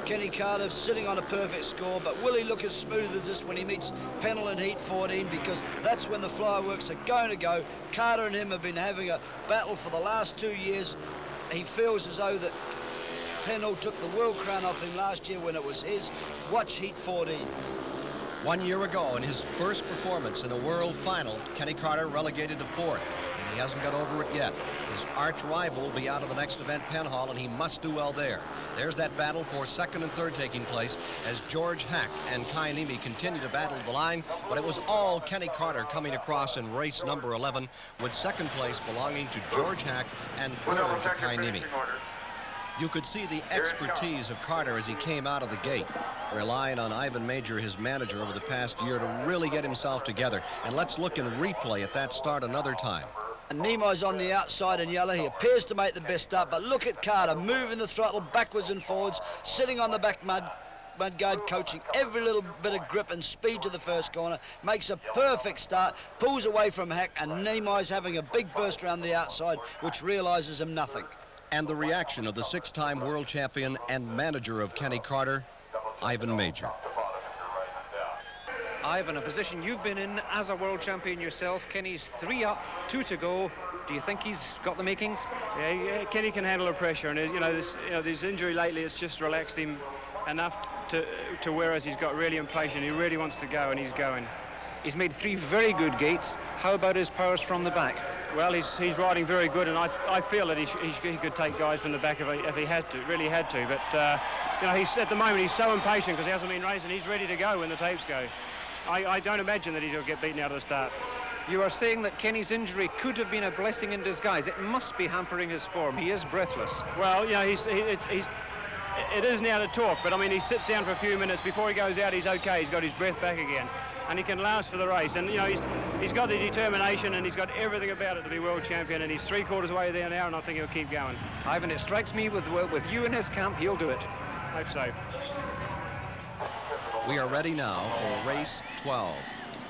Kenny Carter sitting on a perfect score, but will he look as smooth as this when he meets Penhall in heat 14? Because that's when the fireworks are going to go. Carter and him have been having a battle for the last 2 years. He feels as though that Penhall took the world crown off him last year when it was his. Watch heat 14. 1 year ago, in his first performance in a world final, Kenny Carter relegated to 4th. And he hasn't got over it yet. His arch rival will be out of the next event, Penhall, and he must do well there. There's that battle for 2nd and 3rd taking place as George Hack and Kai Niemi continue to battle the line, but it was all Kenny Carter coming across in race number 11, with 2nd place belonging to George Hack and 3rd to Kai Niemi. You could see the expertise of Carter as he came out of the gate, relying on Ivan Major, his manager, over the past year to really get himself together. And let's look and replay at that start another time. And Nimoy's on the outside in yellow. He appears to make the best start, but look at Carter moving the throttle backwards and forwards, sitting on the back mudguard, coaching every little bit of grip and speed to the first corner, makes a perfect start, pulls away from Hack, and Nimoy's having a big burst around the outside, which realises him nothing. And the reaction of the 6-time world champion and manager of Kenny Carter, Ivan Major. Ivan, a position you've been in as a world champion yourself. Kenny's 3 up, 2 to go. Do you think he's got the makings? Yeah, Kenny can handle the pressure, and this injury lately has just relaxed him enough to whereas he's got really impatient. He really wants to go, and he's going. He's made 3 very good gates. How about his powers from the back? Well, he's riding very good, and I feel that he could take guys from the back if he had to, really had to. But he's at the moment he's so impatient because he hasn't been racing. He's ready to go when the tapes go. I don't imagine that he'll get beaten out of the start. You are saying that Kenny's injury could have been a blessing in disguise. It must be hampering his form. He is breathless. Well, it is now to talk, but I mean, he sits down for a few minutes before he goes out. He's okay. He's got his breath back again, and he can last for the race. And he's got the determination, and he's got everything about it to be world champion. And he's 3/4 way there now, and I think he'll keep going. Ivan, it strikes me with you in his camp, he'll do it. Hope so. We are ready now for race 12,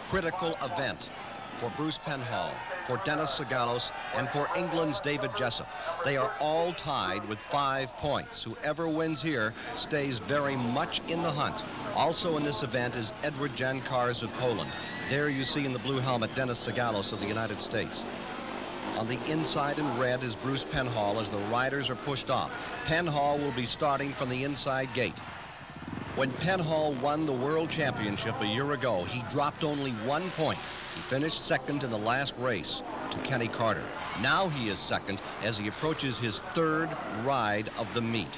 critical event for Bruce Penhall, for Dennis Sagalos, and for England's David Jessup. They are all tied with 5 points. Whoever wins here stays very much in the hunt. Also in this event is Edward Jankars of Poland. There you see in the blue helmet Dennis Sagalos of the United States. On the inside in red is Bruce Penhall as the riders are pushed off. Penhall will be starting from the inside gate. When Penhall won the World Championship a year ago, he dropped only 1 point. He finished second in the last race to Kenny Carter. Now he is second as he approaches his 3rd ride of the meet.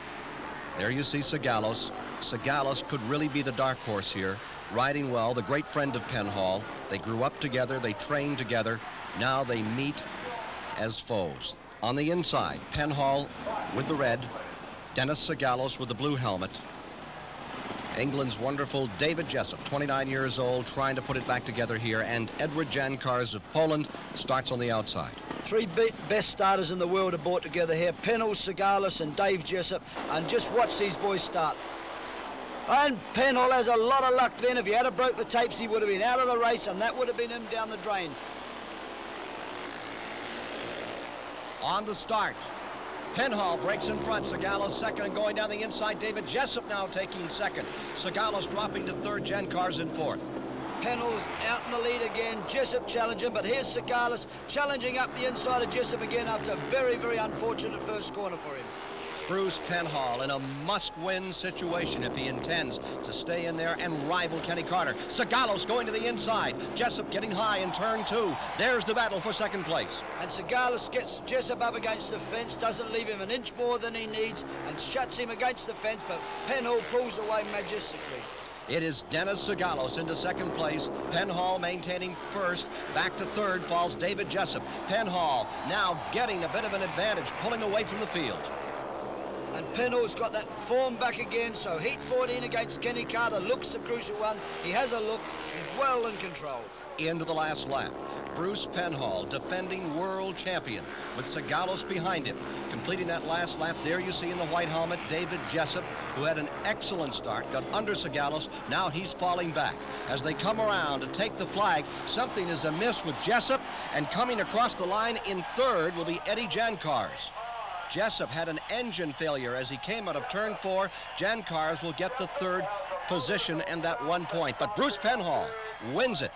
There you see Sagalos. Sagalos could really be the dark horse here, riding well, the great friend of Penhall. They grew up together, they trained together. Now they meet as foes. On the inside, Penhall with the red, Dennis Sagalos with the blue helmet. England's wonderful David Jessup, 29 years old, trying to put it back together here, and Edward Jankars of Poland starts on the outside. 3 best starters in the world are brought together here, Penhall, Sagalos, and Dave Jessup, and just watch these boys start. And Penhall has a lot of luck then. If he had broke the tapes, he would have been out of the race, and that would have been him down the drain. On the start, Penhall breaks in front, Sagalos second, and going down the inside, David Jessup now taking second. Sagalos dropping to 3rd, Jankars in 4th. Penhall's out in the lead again, Jessup challenging, but here's Sagalos challenging up the inside of Jessup again after a very, very unfortunate first corner for him. Bruce Penhall in a must-win situation if he intends to stay in there and rival Kenny Carter. Sagalos going to the inside. Jessup getting high in turn 2. There's the battle for second place. And Sagalos gets Jessup up against the fence, doesn't leave him an inch more than he needs, and shuts him against the fence, but Penhall pulls away majestically. It is Dennis Sagalos into second place. Penhall maintaining first. Back to 3rd falls David Jessup. Penhall now getting a bit of an advantage, pulling away from the field. And Penhall's got that form back again, so heat 14 against Kenny Carter looks the crucial one. He has a look, he's well in control. Into the last lap. Bruce Penhall, defending world champion, with Sagalos behind him. Completing that last lap, there you see in the white helmet, David Jessup, who had an excellent start, got under Sagalos. Now he's falling back. As they come around to take the flag, something is amiss with Jessup, and coming across the line in 3rd will be Eddie Jankars. Jessup had an engine failure as he came out of turn 4. Jankars will get the 3rd position and that 1 point. But Bruce Penhall wins it.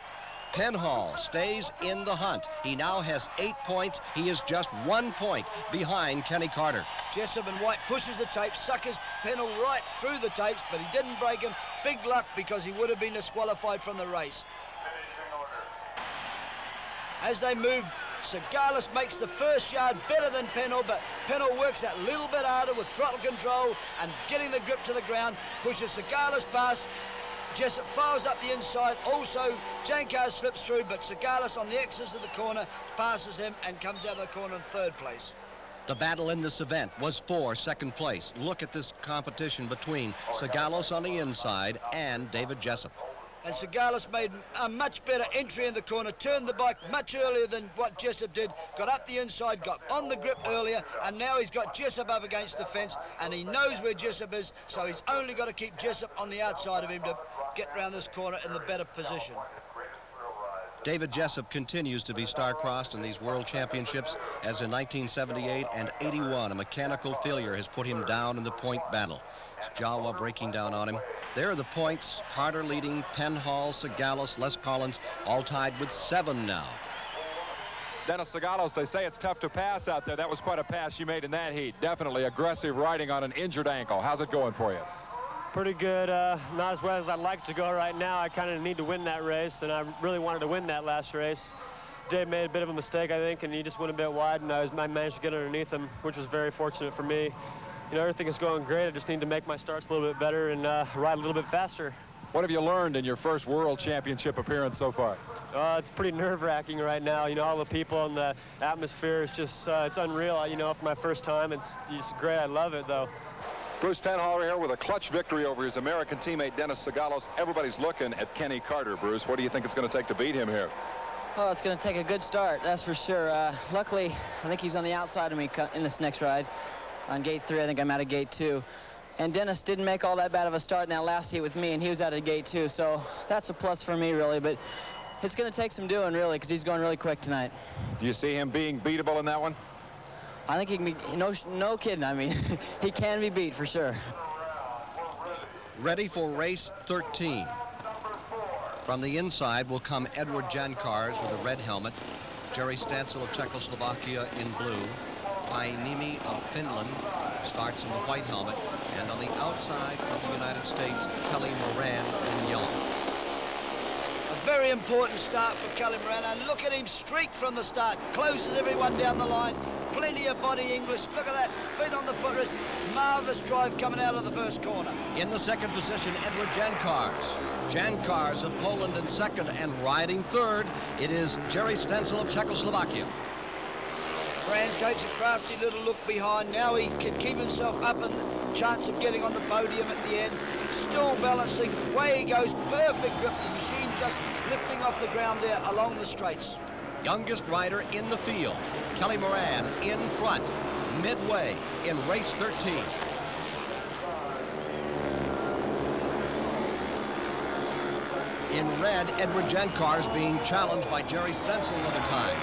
Penhall stays in the hunt. He now has 8 points. He is just 1 point behind Kenny Carter. Jessup in white pushes the tape, suckers Penhall right through the tapes, but he didn't break him. Big luck because he would have been disqualified from the race. As they move, Sagalos makes the first yard better than Penhall, but Penhall works that little bit harder with throttle control and getting the grip to the ground, pushes Sagalos past. Jessup files up the inside. Also, Jankars slips through, but Sagalos on the exits of the corner passes him and comes out of the corner in 3rd place. The battle in this event was for second place. Look at this competition between Sagalos on the inside and David Jessup. And Segalis made a much better entry in the corner, turned the bike much earlier than what Jessup did, got up the inside, got on the grip earlier, and now he's got Jessup up against the fence, and he knows where Jessup is, so he's only got to keep Jessup on the outside of him to get round this corner in the better position. David Jessup continues to be star-crossed in these World Championships, as in 1978 and 81, a mechanical failure has put him down in the point battle. It's Jawa breaking down on him. There are the points. Carter leading, Penhall, Segalis, Les Collins, all tied with 7 now. Dennis Segalis, they say it's tough to pass out there. That was quite a pass you made in that heat. Definitely aggressive riding on an injured ankle. How's it going for you? Pretty good. Not as well as I'd like to go right now. I kind of need to win that race, and I really wanted to win that last race. Dave made a bit of a mistake, I think, and he just went a bit wide, and I managed to get underneath him, which was very fortunate for me. You know, everything is going great. I just need to make my starts a little bit better and ride a little bit faster. What have you learned in your first World Championship appearance so far? It's pretty nerve-wracking right now. You know, all the people and the atmosphere is just, it's unreal. You know, for my first time, it's great. I love it, though. Bruce Penhall here with a clutch victory over his American teammate Dennis Segalis. Everybody's looking at Kenny Carter, Bruce. What do you think it's going to take to beat him here? Oh, it's going to take a good start, that's for sure. Luckily, I think he's on the outside of me in this next ride. On gate 3, I think I'm out of gate 2. And Dennis didn't make all that bad of a start in that last heat with me, and he was out of gate 2, so that's a plus for me, really. But it's going to take some doing, really, because he's going really quick tonight. Do you see him being beatable in that one? I think he can be, no kidding, I mean, he can be beat for sure. Ready for race 13. From the inside will come Edward Jankars with a red helmet, Jerry Stancil of Czechoslovakia in blue, Painimi of Finland starts in the white helmet, and on the outside from the United States, Kelly Moran in yellow. A very important start for Kelly Moran, and look at him streak from the start, closes everyone down the line, plenty of body English, look at that, feet on the footrest, marvellous drive coming out of the first corner. In the second position, Edward Jankars. Jankars of Poland in second, and riding third, it is Jerry Stancil of Czechoslovakia. Moran takes a crafty little look behind. Now he can keep himself up and chance of getting on the podium at the end. Still balancing. Way he goes. Perfect grip. The machine just lifting off the ground there along the straights. Youngest rider in the field. Kelly Moran in front. Midway in race 13. In red, Edward Jankars being challenged by Jerry Stancil another time.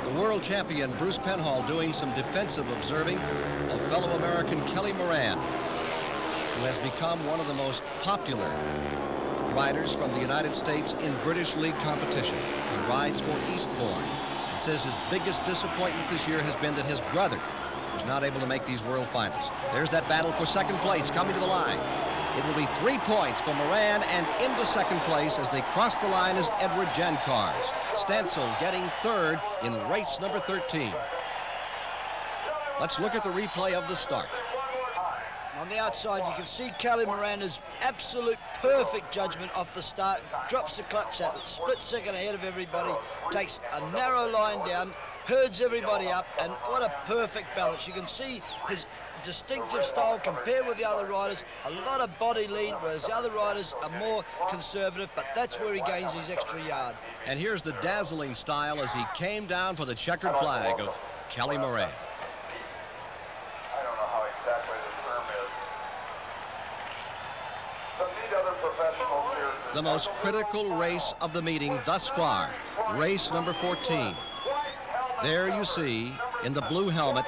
The world champion, Bruce Penhall, doing some defensive observing of fellow American Kelly Moran, who has become one of the most popular riders from the United States in British League competition. He rides for Eastbourne and says his biggest disappointment this year has been that his brother was not able to make these world finals. There's that battle for second place coming to the line. It will be 3 points for Moran, and into second place as they cross the line is Edward Jankars. Stancil getting third in race number 13. Let's look at the replay of the start. On the outside, you can see Kelly Moran's absolute perfect judgment off the start. Drops the clutch at a split second ahead of everybody. Takes a narrow line down, herds everybody up, and what a perfect balance. You can see his distinctive style compared with the other riders. A lot of body lead, whereas the other riders are more conservative, but that's where he gains his extra yard. And here's the dazzling style as he came down for the checkered flag of Kelly Moran. I don't know how exactly the term is. Some neat other professionals here. The most critical race of the meeting thus far, race number 14. There you see, in the blue helmet,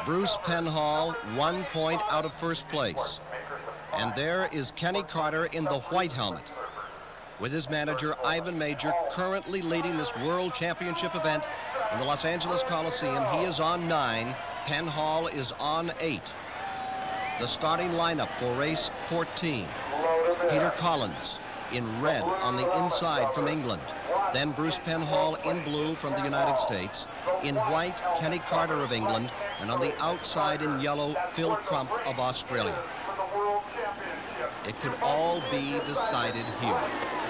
Bruce Penhall, 1 point out of first place. And there is Kenny Carter in the white helmet, with his manager, Ivan Major, currently leading this World Championship event in the Los Angeles Coliseum. He is on 9, Penhall is on 8. The starting lineup for race 14. Peter Collins in red on the inside from England. Then Bruce Penhall in blue from the United States. In white, Kenny Carter of England. And on the outside in yellow, Phil Crump of Australia. It could all be decided here.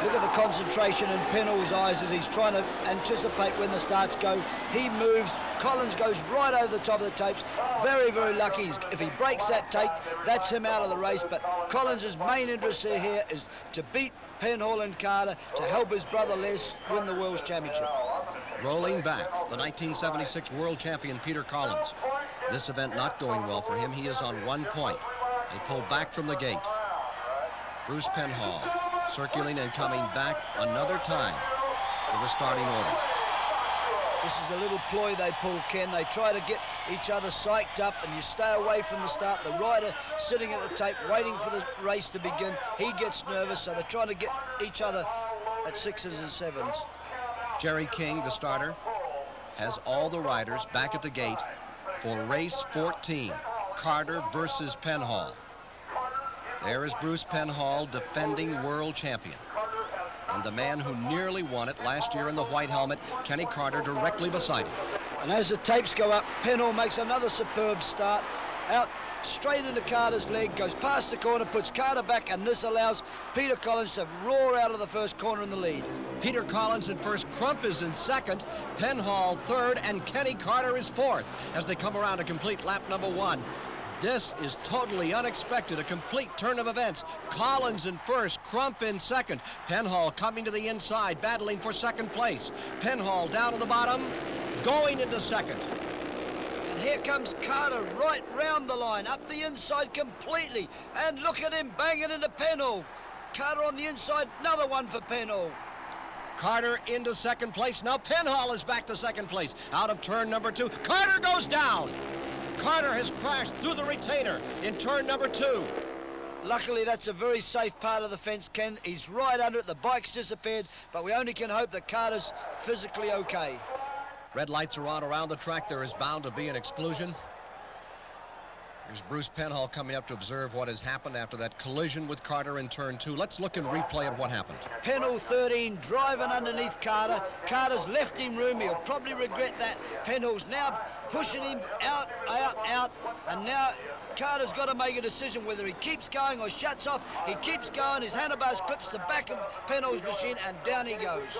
Look at the concentration in Penhall's eyes as he's trying to anticipate when the starts go. He moves. Collins goes right over the top of the tapes. Very, very lucky. If he breaks that tape, that's him out of the race. But Collins' main interest here is to beat Penhall and Carter to help his brother Les win the World Championship. Rolling back, the 1976 world champion Peter Collins. This event not going well for him. He is on 1 point. They pull back from the gate. Bruce Penhall circulating and coming back another time for the starting order. This is a little ploy they pull, Ken. They try to get each other psyched up, and you stay away from the start. The rider sitting at the tape waiting for the race to begin. He gets nervous, so they're trying to get each other at 6s and 7s. Jerry King, the starter, has all the riders back at the gate for race 14, Carter versus Penhall. There is Bruce Penhall, defending world champion. And the man who nearly won it last year in the white helmet, Kenny Carter, directly beside him. And as the tapes go up, Penhall makes another superb start. Out straight into Carter's leg, goes past the corner, puts Carter back, and this allows Peter Collins to roar out of the first corner in the lead. Peter Collins in first, Crump is in second, Penhall third, and Kenny Carter is fourth as they come around to complete lap number 1. This is totally unexpected, a complete turn of events. Collins in first, Crump in second. Penhall coming to the inside, battling for second place. Penhall down at the bottom, going into second. And here comes Carter right round the line, up the inside completely. And look at him banging into Penhall. Carter on the inside, another one for Penhall. Carter into second place. Now Penhall is back to second place. Out of turn number 2, Carter goes down. Carter has crashed through the retainer in turn number 2. Luckily, that's a very safe part of the fence, Ken. He's right under it. The bike's disappeared, but we only can hope that Carter's physically okay. Red lights are on around the track. There is bound to be an exclusion. Here's Bruce Penhall coming up to observe what has happened after that collision with Carter in turn 2. Let's look and replay at what happened. Penhall 13 driving underneath Carter. Carter's left him room. He'll probably regret that. Penhall's now pushing him out, and now Carter's got to make a decision whether he keeps going or shuts off. He keeps going. His handlebars clips the back of Penhall's machine, and down he goes.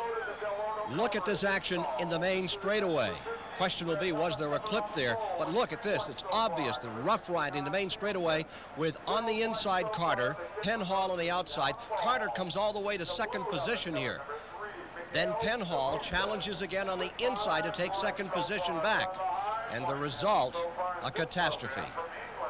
Look at this action in the main straightaway. Question will be, was there a clip there? But look at this. It's obvious the rough riding the main straightaway with on the inside Carter, Penhall on the outside. Carter comes all the way to second position here. Then Penhall challenges again on the inside to take second position back. And the result, a catastrophe.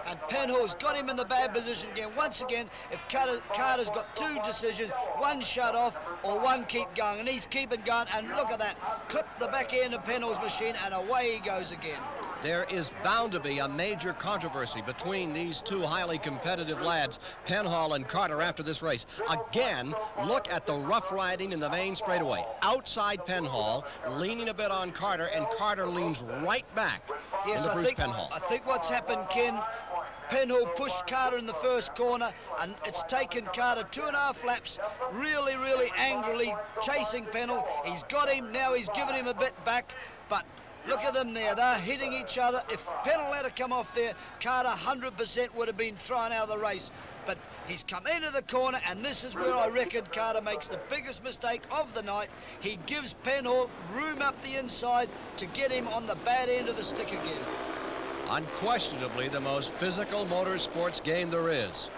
And Penhall's got him in the bad position again. Once again, if Carter's got 2 decisions, one shut off or one keep going, and he's keeping going, and look at that. Clip the back end of Penhall's machine, and away he goes again. There is bound to be a major controversy between these 2 highly competitive lads, Penhall and Carter, after this race. Again, look at the rough riding in the main straightaway. Outside Penhall, leaning a bit on Carter, and Carter leans right back into Bruce Penhall. I think what's happened, Ken, Penhall pushed Carter in the first corner, and it's taken Carter 2.5 laps, really, really angrily chasing Penhall. He's got him, now he's given him a bit back, but look at them there, they're hitting each other. If Penhall had to come off there, Carter 100% would have been thrown out of the race. But he's come into the corner, and this is where I reckon Carter makes the biggest mistake of the night. He gives Penhall room up the inside to get him on the bad end of the stick again. Unquestionably the most physical motorsports game there is.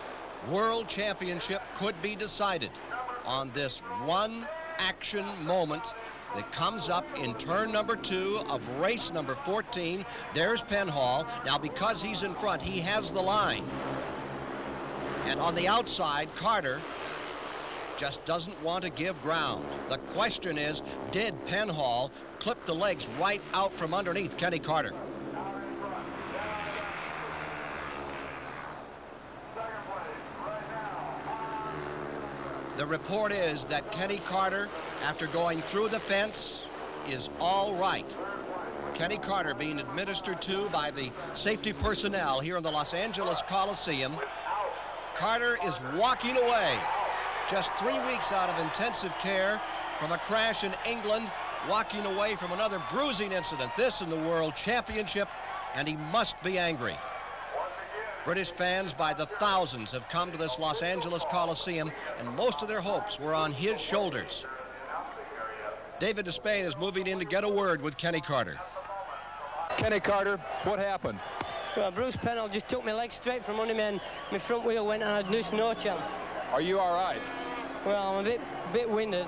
World Championship could be decided on this one action moment that comes up in turn number 2 of race number 14. There's Penhall. Now, because he's in front, he has the line. And on the outside, Carter just doesn't want to give ground. The question is, did Penhall clip the legs right out from underneath Kenny Carter? The report is that Kenny Carter, after going through the fence, is all right. Kenny Carter being administered to by the safety personnel here in the Los Angeles Coliseum. Carter is walking away. Just 3 weeks out of intensive care from a crash in England, walking away from another bruising incident. This in the World Championship, and he must be angry. British fans by the thousands have come to this Los Angeles Coliseum, and most of their hopes were on his shoulders. David Despain is moving in to get a word with Kenny Carter. Kenny Carter, what happened? Well, Bruce Penhall just took my leg straight from under me and my front wheel went and I had just no chance. Are you all right? Well, I'm a bit winded.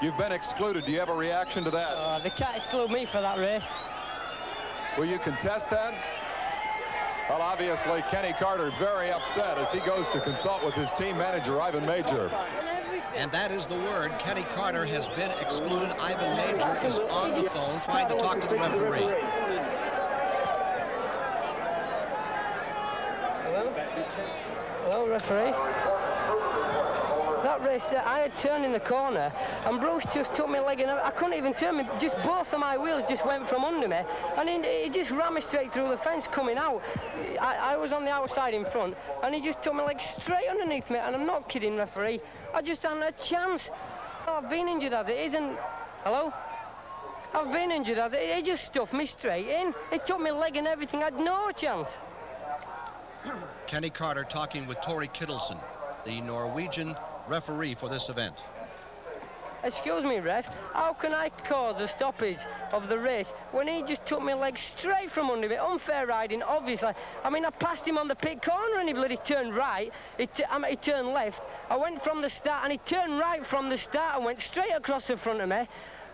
You've been excluded. Do you have a reaction to that? They can't exclude me for that race. Will you contest that? Well, obviously, Kenny Carter very upset as he goes to consult with his team manager, Ivan Major. And that is the word. Kenny Carter has been excluded. Ivan Major is on the phone trying to talk to the referee. Hello, referee. That race, I had turned in the corner, and Bruce just took my leg, and I couldn't even turn me. Just both of my wheels just went from under me, and he just ran me straight through the fence coming out. I was on the outside in front, and he just took my leg straight underneath me, and I'm not kidding, referee. I just hadn't a chance. I've been injured as it isn't. Hello? I've been injured as it. He just stuffed me straight in. He took my leg and everything. I had no chance. Kenny Carter talking with Tori Kittleson, the Norwegian referee for this event. Excuse me, ref, how can I cause a stoppage of the race when he just took my leg straight from under me? Unfair riding, obviously. I mean, I passed him on the pit corner and he bloody turned right. He turned left. I went from the start and he turned right from the start and went straight across the front of me.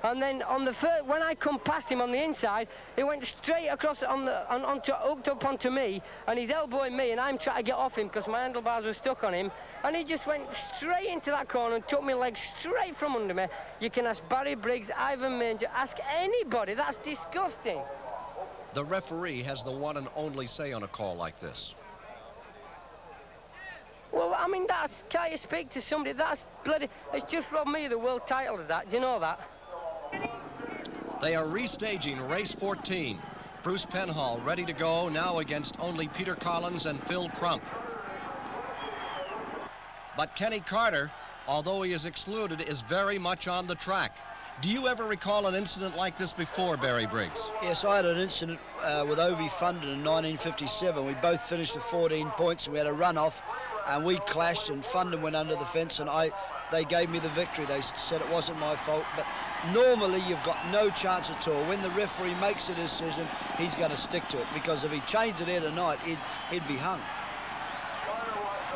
And then on the first, when I come past him on the inside, he went straight across hooked up onto me, and he's elbowing me, and I'm trying to get off him because my handlebars were stuck on him. And he just went straight into that corner and took my leg straight from under me. You can ask Barry Briggs, Ivan Major, ask anybody. That's disgusting. The referee has the one and only say on a call like this. Well, I mean, can't you speak to somebody? That's bloody, it's just robbed me of the world title of that. Do you know that? They are restaging race 14. Bruce Penhall ready to go now against only Peter Collins and Phil Crump. But Kenny Carter, although he is excluded, is very much on the track. Do you ever recall an incident like this before, Barry Briggs? Yes, I had an incident with Ovi Fundin in 1957. We both finished with 14 points and we had a run-off and we clashed and Fundin went under the fence and they gave me the victory. They said it wasn't my fault, but normally you've got no chance at all. When the referee makes a decision, he's going to stick to it, because if he changed it here tonight, he'd be hung.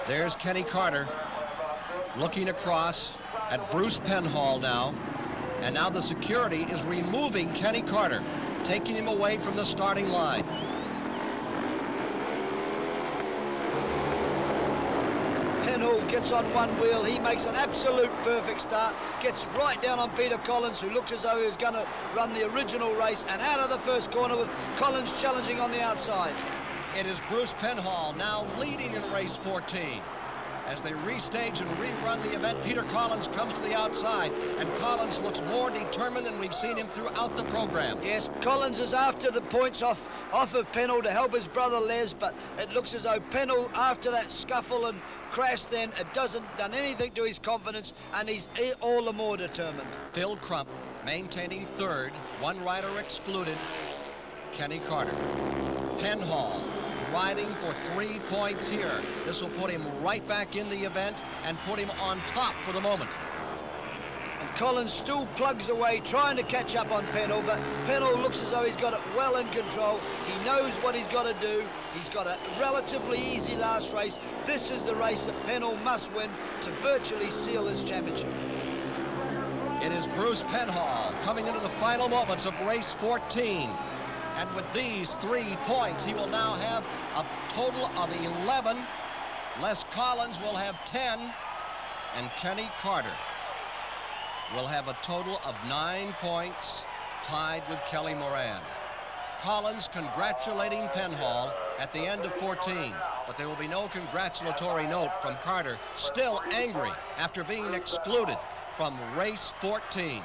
There's Kenny Carter looking across at Bruce Penhall now, and now the security is removing Kenny Carter, taking him away from the starting line. Penhall gets on one wheel, he makes an absolute perfect start, gets right down on Peter Collins, who looked as though he was going to run the original race, and out of the first corner with Collins challenging on the outside. It is Bruce Penhall now leading in race 14. As they restage and rerun the event, Peter Collins comes to the outside, and Collins looks more determined than we've seen him throughout the program. Yes, Collins is after the points off of Penhall to help his brother Les, but it looks as though Penhall, after that scuffle and crash, then it hasn't done anything to his confidence, and he's all the more determined. Phil Crump maintaining third, one rider excluded, Kenny Carter. Penhall riding for 3 points here. This will put him right back in the event and put him on top for the moment. And Collins still plugs away, trying to catch up on Penhall, but Penhall looks as though he's got it well in control. He knows what he's got to do. He's got a relatively easy last race. This is the race that Penhall must win to virtually seal his championship. It is Bruce Penhall coming into the final moments of race 14. And with these 3 points, he will now have a total of 11. Les Collins will have 10. And Kenny Carter will have a total of 9 points, tied with Kelly Moran. Collins congratulating Penhall at the end of 14. But there will be no congratulatory note from Carter, still angry after being excluded from race 14.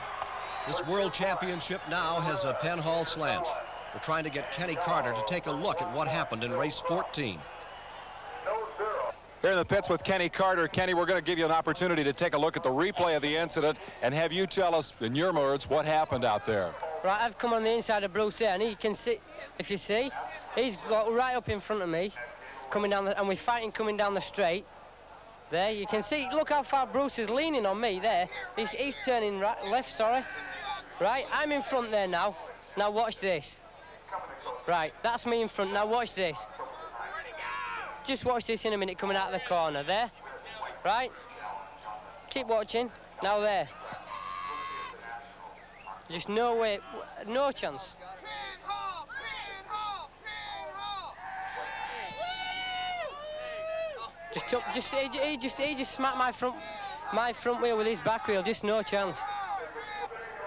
This World Championship now has a Penhall slant. We're trying to get Kenny Carter to take a look at what happened in race 14. Here in the pits with Kenny Carter. Kenny, we're going to give you an opportunity to take a look at the replay of the incident and have you tell us, in your words, what happened out there. Right, I've come on the inside of Bruce here, and he can see, if you see, he's got right up in front of me. coming down and we're fighting coming down the straight. There, you can see, look how far Bruce is leaning on me there. He's turning left, sorry. Right, I'm in front there now. Now watch this. Right, that's me in front. Now watch this. Just watch this in a minute coming out of the corner. There. Right. Keep watching. Now there. Just no way, no chance. He just smacked my front wheel with his back wheel. Just no chance.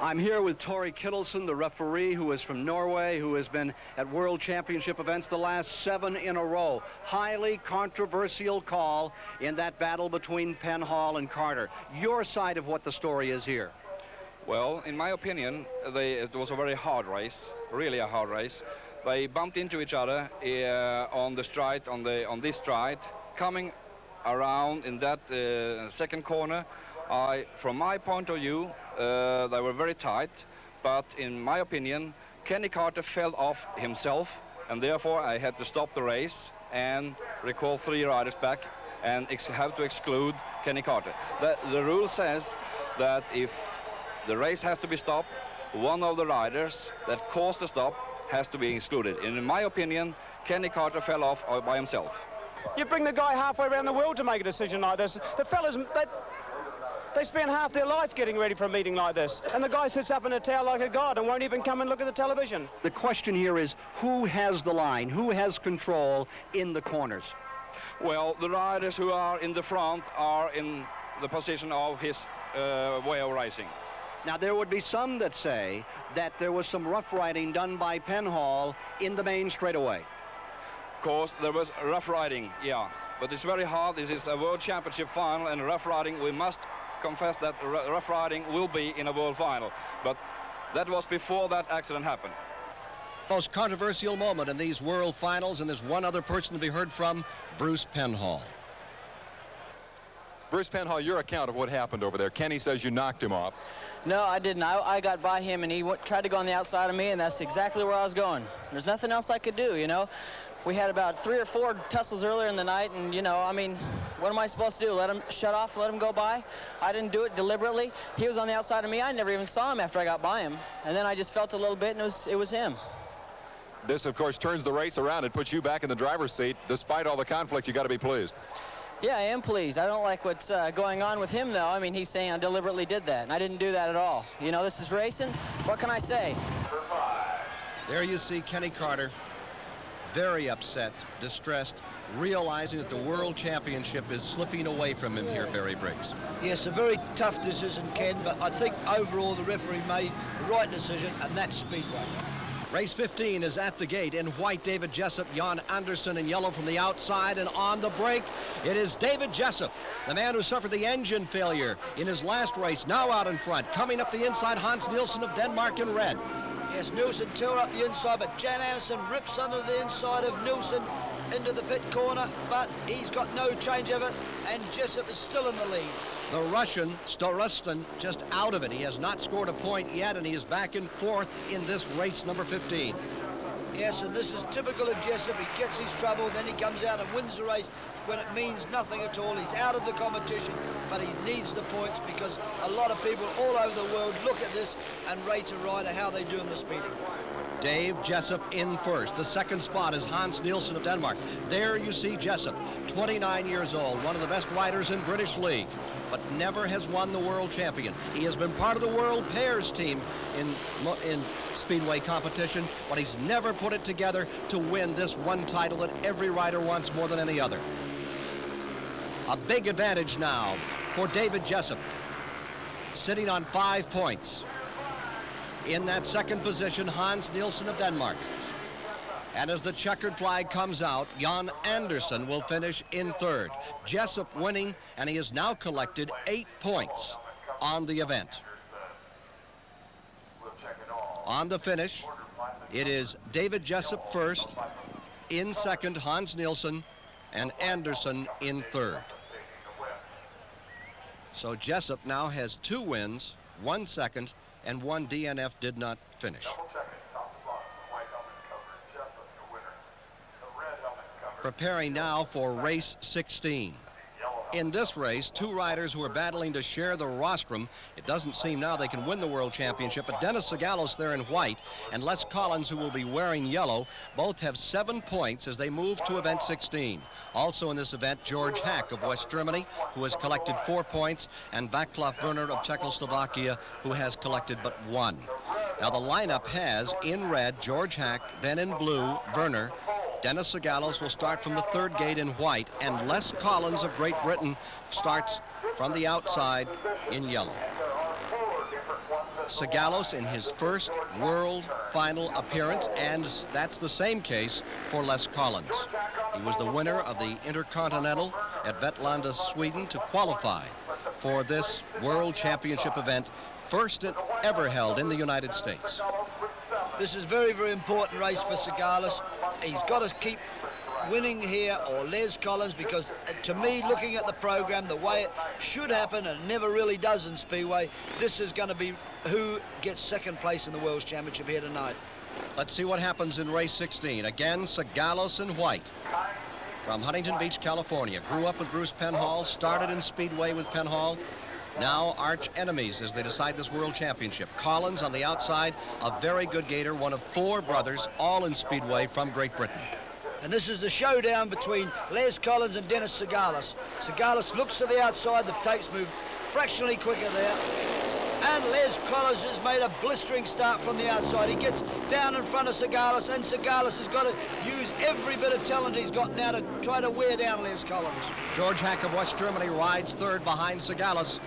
I'm here with Tori Kittleson, the referee, who is from Norway, who has been at World Championship events the last 7 in a row. Highly controversial call in that battle between Penhall and Carter. Your side of what the story is here. Well, in my opinion, it was a very hard race, really a hard race. They bumped into each other on the stride, on this stride, coming around in that second corner. From my point of view, they were very tight, but in my opinion, Kenny Carter fell off himself, and therefore I had to stop the race and recall 3 riders back and have to exclude Kenny Carter. The rule says that if the race has to be stopped, one of the riders that caused the stop has to be excluded. And in my opinion, Kenny Carter fell off by himself. You bring the guy halfway around the world to make a decision like this. The fellas, they spend half their life getting ready for a meeting like this, and the guy sits up in a towel like a god and won't even come and look at the television. The question here is, who has the line? Who has control in the corners? Well, the riders who are in the front are in the position of his way of racing. Now, there would be some that say that there was some rough riding done by Penhall in the main straightaway. Of course, there was rough riding, yeah. But it's very hard. This is a World Championship final, and rough riding, we must confess that rough riding will be in a world final. But that was before that accident happened. Most controversial moment in these world finals, and there's one other person to be heard from, Bruce Penhall. Bruce Penhall, your account of what happened over there. Kenny says you knocked him off. No, I didn't. I got by him, and he tried to go on the outside of me, and that's exactly where I was going. There's nothing else I could do, you know. We had about 3 or 4 tussles earlier in the night, and, you know, I mean, what am I supposed to do? Let him shut off, let him go by? I didn't do it deliberately. He was on the outside of me. I never even saw him after I got by him. And then I just felt a little bit, and it was him. This, of course, turns the race around and puts you back in the driver's seat. Despite all the conflict, you got to be pleased. Yeah, I am pleased. I don't like what's going on with him, though. I mean, he's saying I deliberately did that, and I didn't do that at all. You know, this is racing. What can I say? There you see Kenny Carter, very upset, distressed, realizing that the World Championship is slipping away from him here, Barry Briggs. Yes, a very tough decision, Ken, but I think overall the referee made the right decision, and that's Speedway. Race 15 is at the gate. In white, David Jessup, Jan Anderson in yellow from the outside, and on the break, it is David Jessup, the man who suffered the engine failure in his last race, now out in front. Coming up the inside, Hans Nielsen of Denmark in red. Yes, Nielsen tore up the inside, but Jan Anderson rips under the inside of Nielsen into the pit corner, but he's got no change of it, and Jessup is still in the lead. The Russian, Starostin, just out of it. He has not scored a point yet, and he is back in 4th in this race number 15. Yes, and this is typical of Jessup. He gets his trouble, then he comes out and wins the race when it means nothing at all. He's out of the competition, but he needs the points because a lot of people all over the world look at this and rate a rider how they do in the speeding. Dave Jessup in first. The second spot is Hans Nielsen of Denmark. There you see Jessup, 29 years old, one of the best riders in British League, but never has won the world champion. He has been part of the world pairs team in Speedway competition, but he's never put it together to win this one title that every rider wants more than any other. A big advantage now for David Jessup, sitting on 5 points. In that second position, Hans Nielsen of Denmark. And as the checkered flag comes out, Jan Andersen will finish in 3rd. Jessup winning, and he has now collected 8 points on the event. On the finish, it is David Jessup first, in 2nd, Hans Nielsen, and Andersen in 3rd. So Jessup now has 2 wins, 1 second, and 1 DNF did not finish. preparing now for race 16. In this race, two riders who are battling to share the rostrum. It doesn't seem now they can win the World Championship, but Dennis Sigalos there in white and Les Collins, who will be wearing yellow, both have 7 points as they move to event 16. Also in this event, George Hack of West Germany, who has collected 4 points, and Václav Werner of Czechoslovakia, who has collected but 1. Now the lineup has, in red, George Hack, then in blue, Werner. Dennis Sigalos will start from the third gate in white, and Les Collins of Great Britain starts from the outside in yellow. Sigalos in his first world final appearance, and that's the same case for Les Collins. He was the winner of the Intercontinental at Vetlanda, Sweden, to qualify for this World Championship event, first ever held in the United States. This is very, very important race for Sigalos. He's got to keep winning here, or Les Collins, because to me, looking at the program, the way it should happen, and it never really does in Speedway, this is going to be who gets second place in the World Championship here tonight. Let's see what happens in race 16. Again, Sigalos in white. From Huntington Beach, California. Grew up with Bruce Penhall, started in Speedway with Penhall. Now arch enemies as they decide this World Championship. Collins on the outside, a very good gator, one of 4 brothers, all in Speedway from Great Britain. And this is the showdown between Les Collins and Dennis Sigalos. Sigalos looks to the outside, the tapes move fractionally quicker there. And Les Collins has made a blistering start from the outside. He gets down in front of Sigalos, and Sigalos has got to use every bit of talent he's got now to try to wear down Les Collins. George Hack of West Germany rides third behind Sigalos,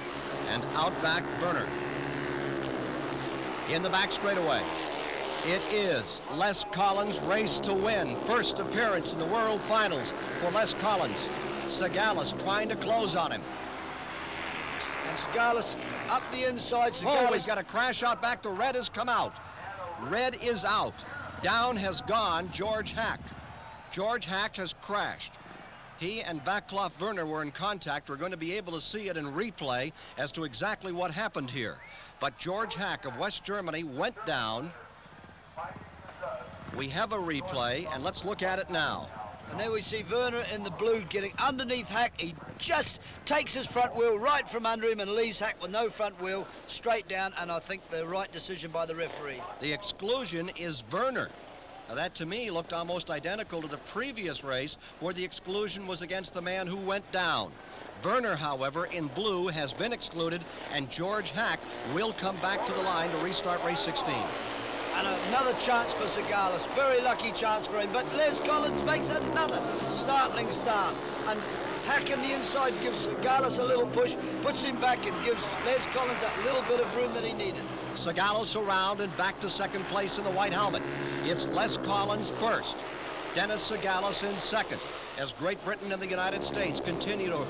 and out back Werner. In the back straightaway, it is Les Collins' race to win. First appearance in the World Finals for Les Collins. Sigalos trying to close on him. And Sigalos up the inside. Sigalos. Oh, he's got a crash out back. The red has come out. Red is out. Down has gone George Hack. George Hack has crashed. He and Václav Werner were in contact. We're going to be able to see it in replay as to exactly what happened here. But George Hack of West Germany went down. We have a replay, and let's look at it now. And there we see Werner in the blue getting underneath Hack. He just takes his front wheel right from under him and leaves Hack with no front wheel, straight down, and I think the right decision by the referee. The exclusion is Werner. Now that to me looked almost identical to the previous race where the exclusion was against the man who went down. Werner, however, in blue has been excluded, and George Hack will come back to the line to restart race 16. And another chance for Sigalos. Very lucky chance for him. But Les Collins makes another startling start. And Hack in the inside gives Sigalos a little push, puts him back, and gives Les Collins that little bit of room that he needed. Sigalos around and back to second place in the white helmet. It's Les Collins first. Dennis Sigalos in second, as Great Britain and the United States continue to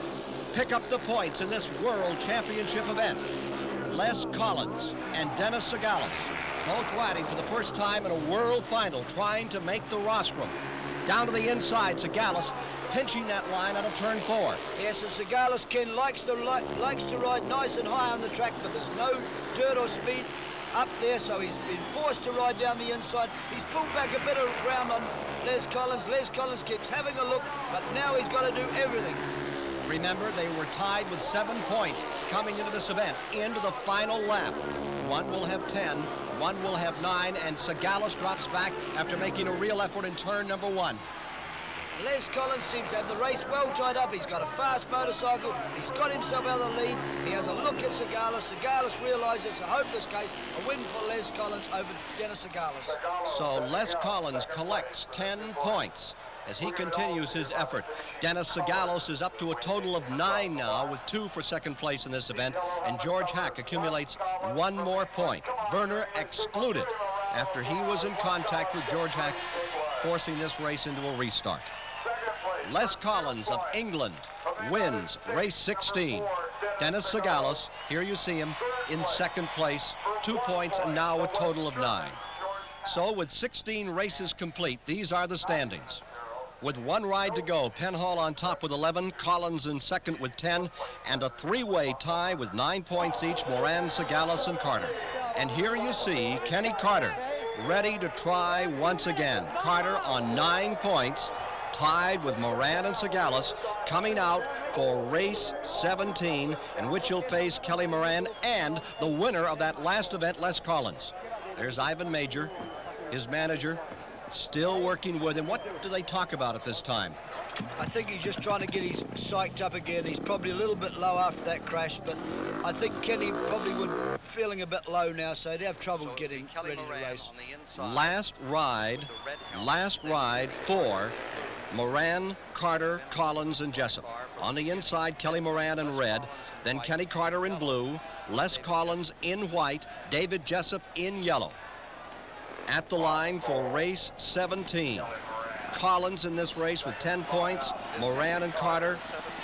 pick up the points in this World Championship event. Les Collins and Dennis Sigalos, both riding for the first time in a world final, trying to make the rostrum. Down to the inside, Sigalos pinching that line out of turn 4. Yes, and Sigalos, Ken, likes to ride nice and high on the track, but there's no dirt or speed up there, so he's been forced to ride down the inside. He's pulled back a bit of ground on Les Collins. Les Collins keeps having a look, but now he's got to do everything. Remember, they were tied with 7 points coming into this event, into the final lap. One will have 10, one will have 9, and Sigalos drops back after making a real effort in turn number 1. Les Collins seems to have the race well tied up. He's got a fast motorcycle. He's got himself out of the lead. He has a look at Sigalos. Sigalos realizes it's a hopeless case. A win for Les Collins over Dennis Sigalos. So Les Collins collects 10 points as he continues his effort. Dennis Sigalos is up to a total of 9 now, with 2 for second place in this event, and George Hack accumulates 1 more point. Werner excluded after he was in contact with George Hack, forcing this race into a restart. Les Collins of England wins race 16. Dennis Sigalos, here you see him in second place, 2 points, and now a total of 9. So with 16 races complete, these are the standings. With 1 ride to go, Penhall on top with 11, Collins in second with 10, and a 3-way tie with 9 points each, Moran, Sigalos, and Carter. And here you see Kenny Carter ready to try once again. Carter on 9 points, tied with Moran and Sagalis, coming out for race 17, in which he'll face Kelly Moran and the winner of that last event, Les Collins. There's Ivan Major, his manager, still working with him. What do they talk about at this time? I think he's just trying to get his psyched up again. He's probably a little bit low after that crash, but I think Kenny probably would feeling a bit low now, so he'd have trouble getting ready to race. Last ride for Moran, Carter, Collins, and Jessup. On the inside, Kelly Moran in red, then Kenny Carter in blue, Les Collins in white, David Jessup in yellow. At the line for race 17. Collins in this race with 10 points. Moran and Carter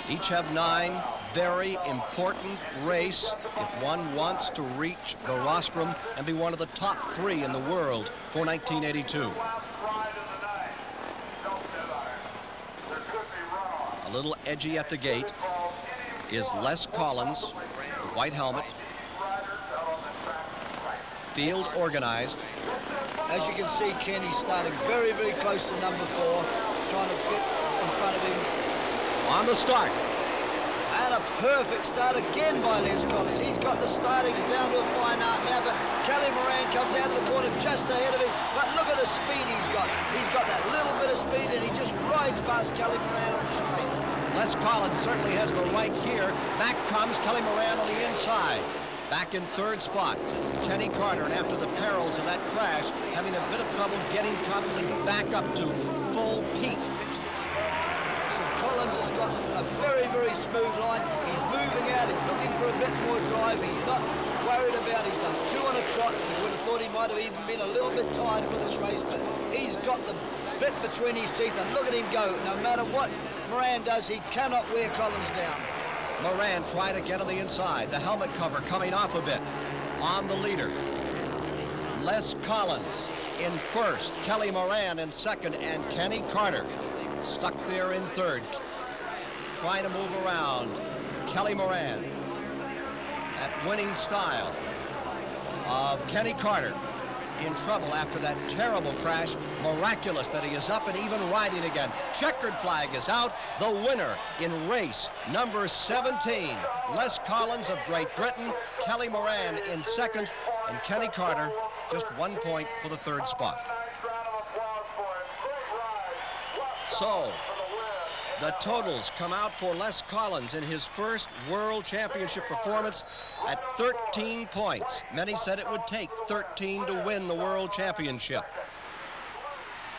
each have 9. Very important race if one wants to reach the rostrum and be one of the top 3 in the world for 1982. A little edgy at the gate is Les Collins, the white helmet. Field organized. As you can see, Kenny's starting very, very close to number 4, trying to get in front of him. On the start. And a perfect start again by Les Collins. He's got the starting down to a fine art now, but Kelly Moran comes out of the corner just ahead of him. But look at the speed he's got. He's got that little bit of speed, and he just rides past Kelly Moran on the straight. Les Collins certainly has the right gear. Back comes Kelly Moran on the inside. Back in 3rd spot, Kenny Carter, and after the perils of that crash, having a bit of trouble getting probably back up to full peak. So Collins has got a very, very smooth line. He's moving out. He's looking for a bit more drive. He's not worried about it. He's done 2 on a trot. You would have thought he might have even been a little bit tired for this race, but he's got the bit between his teeth, and look at him go. No matter what Moran does, he cannot wear Collins down. Moran trying to get on the inside. The helmet cover coming off a bit on the leader. Les Collins in 1st, Kelly Moran in 2nd, and Kenny Carter stuck there in 3rd. Trying to move around. Kelly Moran. That winning style of Kenny Carter. In trouble after that terrible crash. Miraculous that he is up and even riding again. Checkered flag is out. The winner in race number 17. Les Collins of Great Britain. Kelly Moran in 2nd. And Kenny Carter just 1 point for the 3rd spot. So the totals come out for Les Collins in his first World Championship performance at 13 points. Many said it would take 13 to win the World Championship.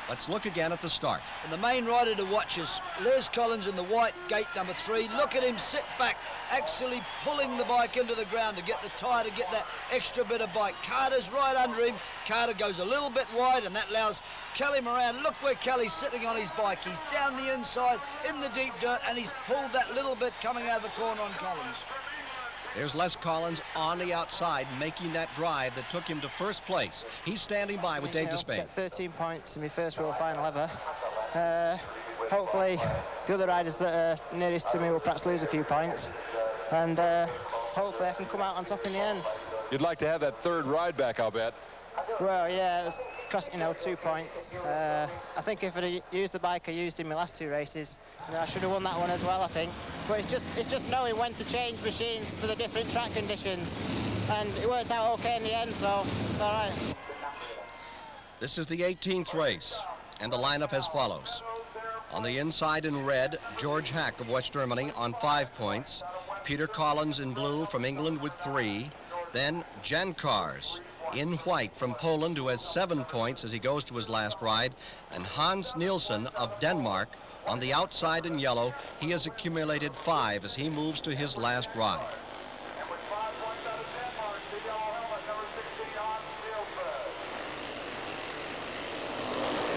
Let's look again at the start. And the main rider to watch is Les Collins in the white gate number 3. Look at him sit back, actually pulling the bike into the ground to get the tyre, to get that extra bit of bike. Carter's right under him. Carter goes a little bit wide, and that allows Kelly Moran. Look where Kelly's sitting on his bike. He's down the inside in the deep dirt, and he's pulled that little bit coming out of the corner on Collins. There's Les Collins on the outside making that drive that took him to 1st place. He's standing by with Dave Despain. Get 13 points in my first World Final ever. Hopefully the other riders that are nearest to me will perhaps lose a few points, and hopefully I can come out on top in the end. You'd like to have that 3rd ride back, I'll bet. Well, yeah, it's cost 2 points. I think if I'd used the bike I used in my last 2 races, I should have won that one as well, I think. But it's just knowing when to change machines for the different track conditions, and it worked out okay in the end, so it's all right. This is the 18th race, and the lineup as follows. On the inside in red, George Hack of West Germany on 5 points. Peter Collins in blue from England with 3. Then Jan Kars in white from Poland, who has 7 points as he goes to his last ride. And Hans Nielsen of Denmark on the outside in yellow. He has accumulated 5 as he moves to his last ride.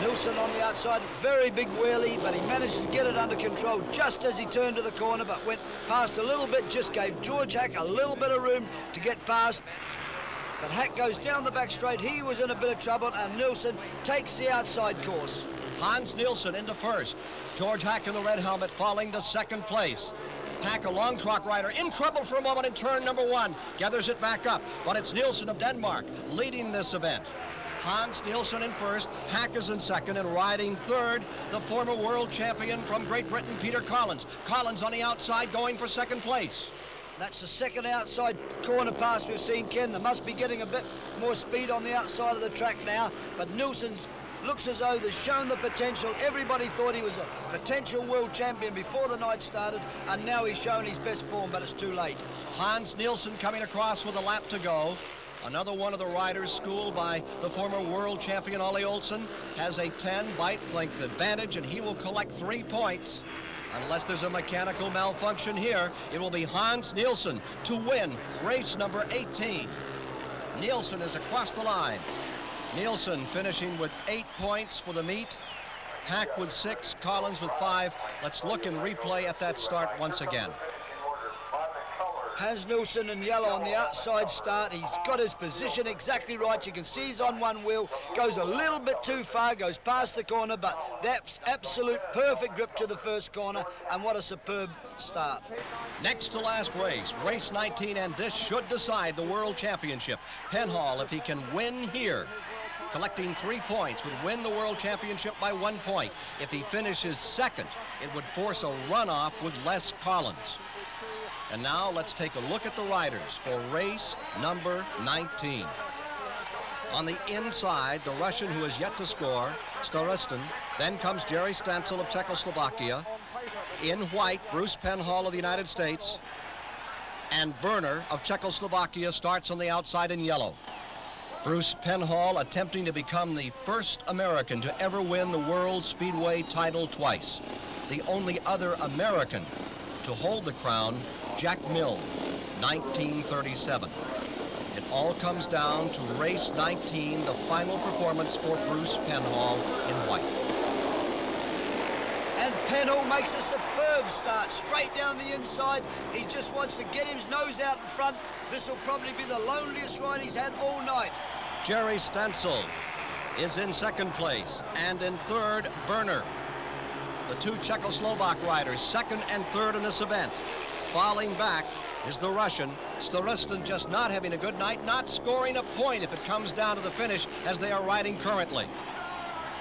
Nielsen on the outside, very big wheelie, but he managed to get it under control just as he turned to the corner, but went past a little bit, just gave George Hack a little bit of room to get past. But Hack goes down the back straight. He was in a bit of trouble, and Nielsen takes the outside course. Hans Nielsen into 1st. George Hack in the red helmet falling to 2nd place. Hack, a long truck rider, in trouble for a moment in turn number 1. Gathers it back up, but it's Nielsen of Denmark leading this event. Hans Nielsen in first, Hack is in second, and riding third, the former world champion from Great Britain, Peter Collins. Collins on the outside going for second place. That's the second outside corner pass we've seen, Ken. They must be getting a bit more speed on the outside of the track now, but Nielsen looks as though they've shown the potential. Everybody thought he was a potential world champion before the night started, and now he's shown his best form, but it's too late. Hans Nielsen coming across with a lap to go. Another one of the riders schooled by the former world champion Ollie Olsen has a 10 bike length advantage, and he will collect 3 points. Unless there's a mechanical malfunction here, it will be Hans Nielsen to win race number 18. Nielsen is across the line. Nielsen finishing with 8 points for the meet. Hack with 6, Collins with 5. Let's look and replay at that start once again. Hans Nielsen in yellow on the outside start. He's got his position exactly right. You can see he's on one wheel, goes a little bit too far, goes past the corner, but that's absolute perfect grip to the first corner, and what a superb start. Next to last race, race 19, and this should decide the world championship. Penhall, if he can win here, collecting 3 points, would win the world championship by 1 point. If he finishes second, it would force a runoff with Les Collins. And now let's take a look at the riders for race number 19. On the inside, the Russian who has yet to score, Starostin. Then comes Jerry Stancil of Czechoslovakia. In white, Bruce Penhall of the United States. And Werner of Czechoslovakia starts on the outside in yellow. Bruce Penhall attempting to become the first American to ever win the World Speedway title twice. The only other American to hold the crown, Jack Mill, 1937. It all comes down to race 19, the final performance for Bruce Penhall in white. And Penhall makes a superb start, straight down the inside. He just wants to get his nose out in front. This will probably be the loneliest ride he's had all night. Jerry Stancil is in second place, and in third, Werner. The two Czechoslovak riders, second and third in this event. Falling back is the Russian, Starostin, just not having a good night, not scoring a point if it comes down to the finish as they are riding currently.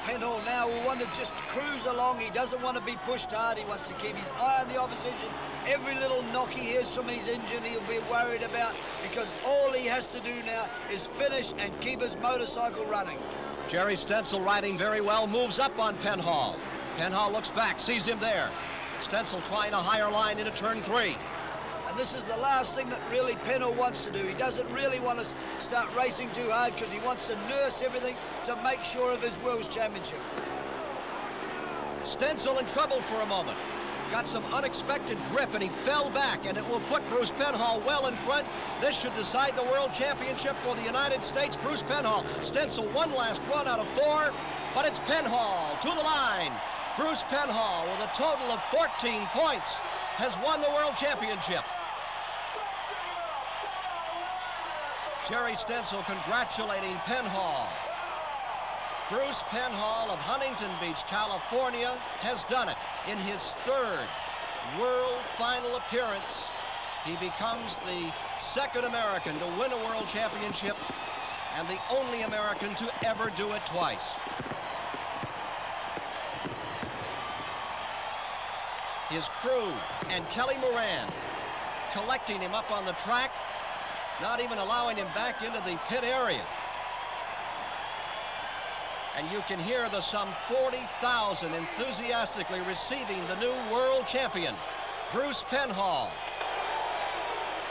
Penhall now will want to just cruise along. He doesn't want to be pushed hard. He wants to keep his eye on the opposition. Every little knock he hears from his engine, he'll be worried about, because all he has to do now is finish and keep his motorcycle running. Jerry Stancil riding very well, moves up on Penhall. Penhall looks back, sees him there. Stancil trying a higher line into turn 3. And this is the last thing that really Penhall wants to do. He doesn't really want to start racing too hard because he wants to nurse everything to make sure of his World Championship. Stancil in trouble for a moment. Got some unexpected grip and he fell back, and it will put Bruce Penhall well in front. This should decide the World Championship for the United States. Bruce Penhall, Stancil one last run out of 4, but it's Penhall to the line. Bruce Penhall, with a total of 14 points, has won the World Championship. Jerry Stancil congratulating Penhall. Bruce Penhall of Huntington Beach, California, has done it. In his third world final appearance, he becomes the second American to win a World Championship and the only American to ever do it twice. His crew and Kelly Moran collecting him up on the track, not even allowing him back into the pit area. And you can hear the some 40,000 enthusiastically receiving the new world champion, Bruce Penhall.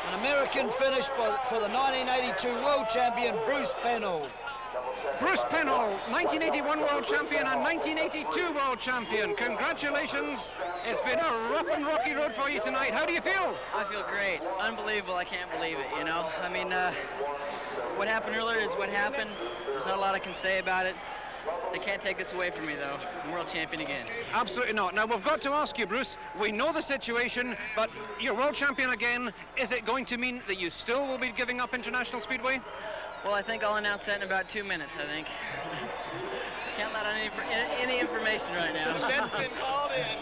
An American finish for the 1982 world champion, Bruce Penhall. Bruce Penhall, 1981 world champion and 1982 world champion. Congratulations. It's been a rough and rocky road for you tonight. How do you feel? I feel great. Unbelievable. I can't believe it, you know. I mean, what happened earlier is what happened. There's not a lot I can say about it. They can't take this away from me, though. I'm world champion again. Absolutely not. Now, we've got to ask you, Bruce, we know the situation, but you're world champion again. Is it going to mean that you still will be giving up International Speedway? Well, I think I'll announce that in about 2 minutes, I think. Can't let out any information right now. Ben's been called in.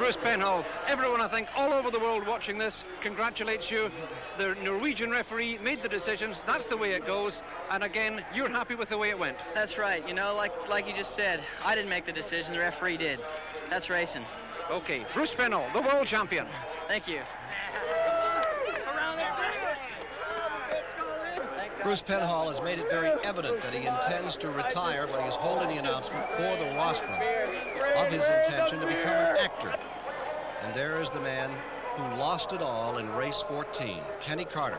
Bruce Penhall. Everyone, I think, all over the world watching this congratulates you. The Norwegian referee made the decisions. That's the way it goes. And again, you're happy with the way it went. That's right. You know, like you just said, I didn't make the decision. The referee did. That's racing. Okay, Bruce Penhall, the world champion. Thank you. Bruce Penhall has made it very evident that he intends to retire, but he is holding the announcement for the rostrum of his intention to become an actor. And there is the man who lost it all in race 14, Kenny Carter.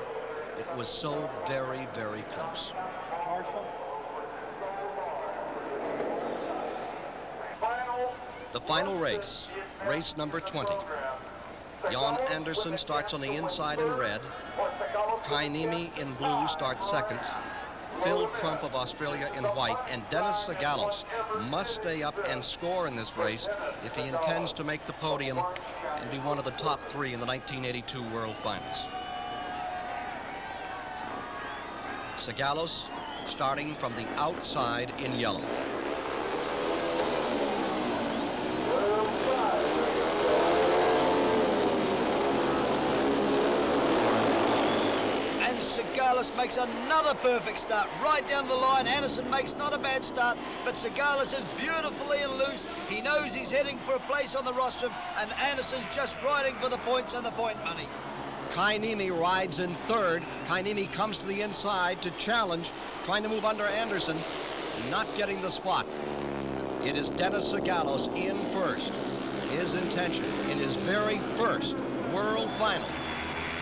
It was so very, very close. The final race, race number 20. Jan Andersen starts on the inside in red. Kai Niemi in blue starts second. Phil Crump of Australia in white. And Dennis Sagalos must stay up and score in this race if he intends to make the podium and be one of the top three in the 1982 World Finals. Sagalos starting from the outside in yellow. Sagalos makes another perfect start right down the line. Andersen makes not a bad start, but Sagalos is beautifully and loose. He knows he's heading for a place on the rostrum, and Andersen's just riding for the points and the point money. Kai Niemi rides in third. Kai Niemi comes to the inside to challenge, trying to move under Andersen, not getting the spot. It is Dennis Sagalos in first. His intention in his very first World Final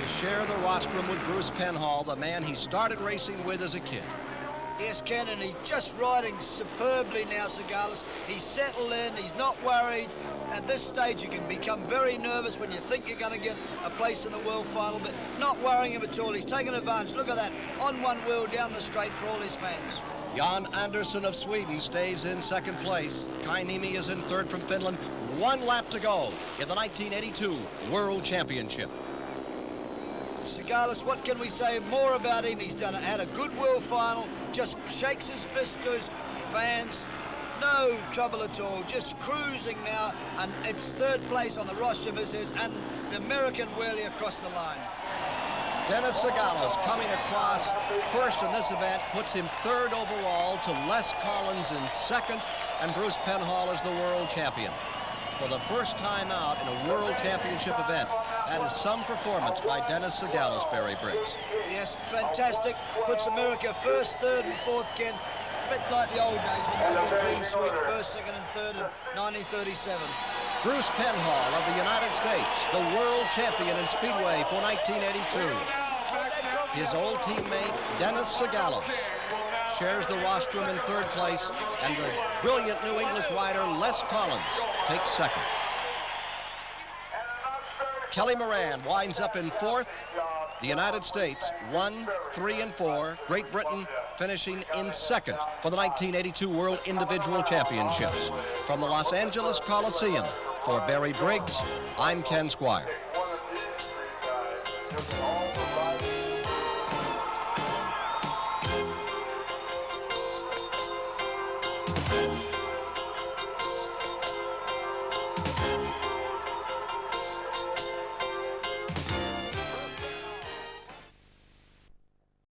to share the rostrum with Bruce Penhall, the man he started racing with as a kid. Yes, Ken, and he's just riding superbly now, Sagalos. He's settled in, he's not worried. At this stage, you can become very nervous when you think you're going to get a place in the World Final, but not worrying him at all. He's taking advantage. Look at that, on one wheel down the straight for all his fans. Jan Andersen of Sweden stays in second place. Kai Niemi is in third from Finland. 1 lap to go in the 1982 World Championship. Sagalos, what can we say more about him? He's had a good World Final, just shakes his fist to his fans. No trouble at all, just cruising now, and it's third place on the rostrum, and the American wheelie across the line. Dennis Sagalos coming across first in this event, puts him third overall to Les Collins in second, and Bruce Penhall is the world champion. For the first time out in a World Championship event. That is some performance by Dennis Sagalos, Barry Briggs. Yes, fantastic. Puts America first, third, and fourth, Ken. A bit like the old days when they were clean sweep, first, second, and third in 1937. Bruce Penhall of the United States, the world champion in Speedway for 1982. His old teammate, Dennis Sagalos, shares the rostrum in third place, and the brilliant New English rider Les Collins takes second. Kelly Moran winds up in fourth. The United States 1, 3, and 4. Great Britain finishing in second for the 1982 World Individual Championships. From the Los Angeles Coliseum, for Barry Briggs, I'm Ken Squire.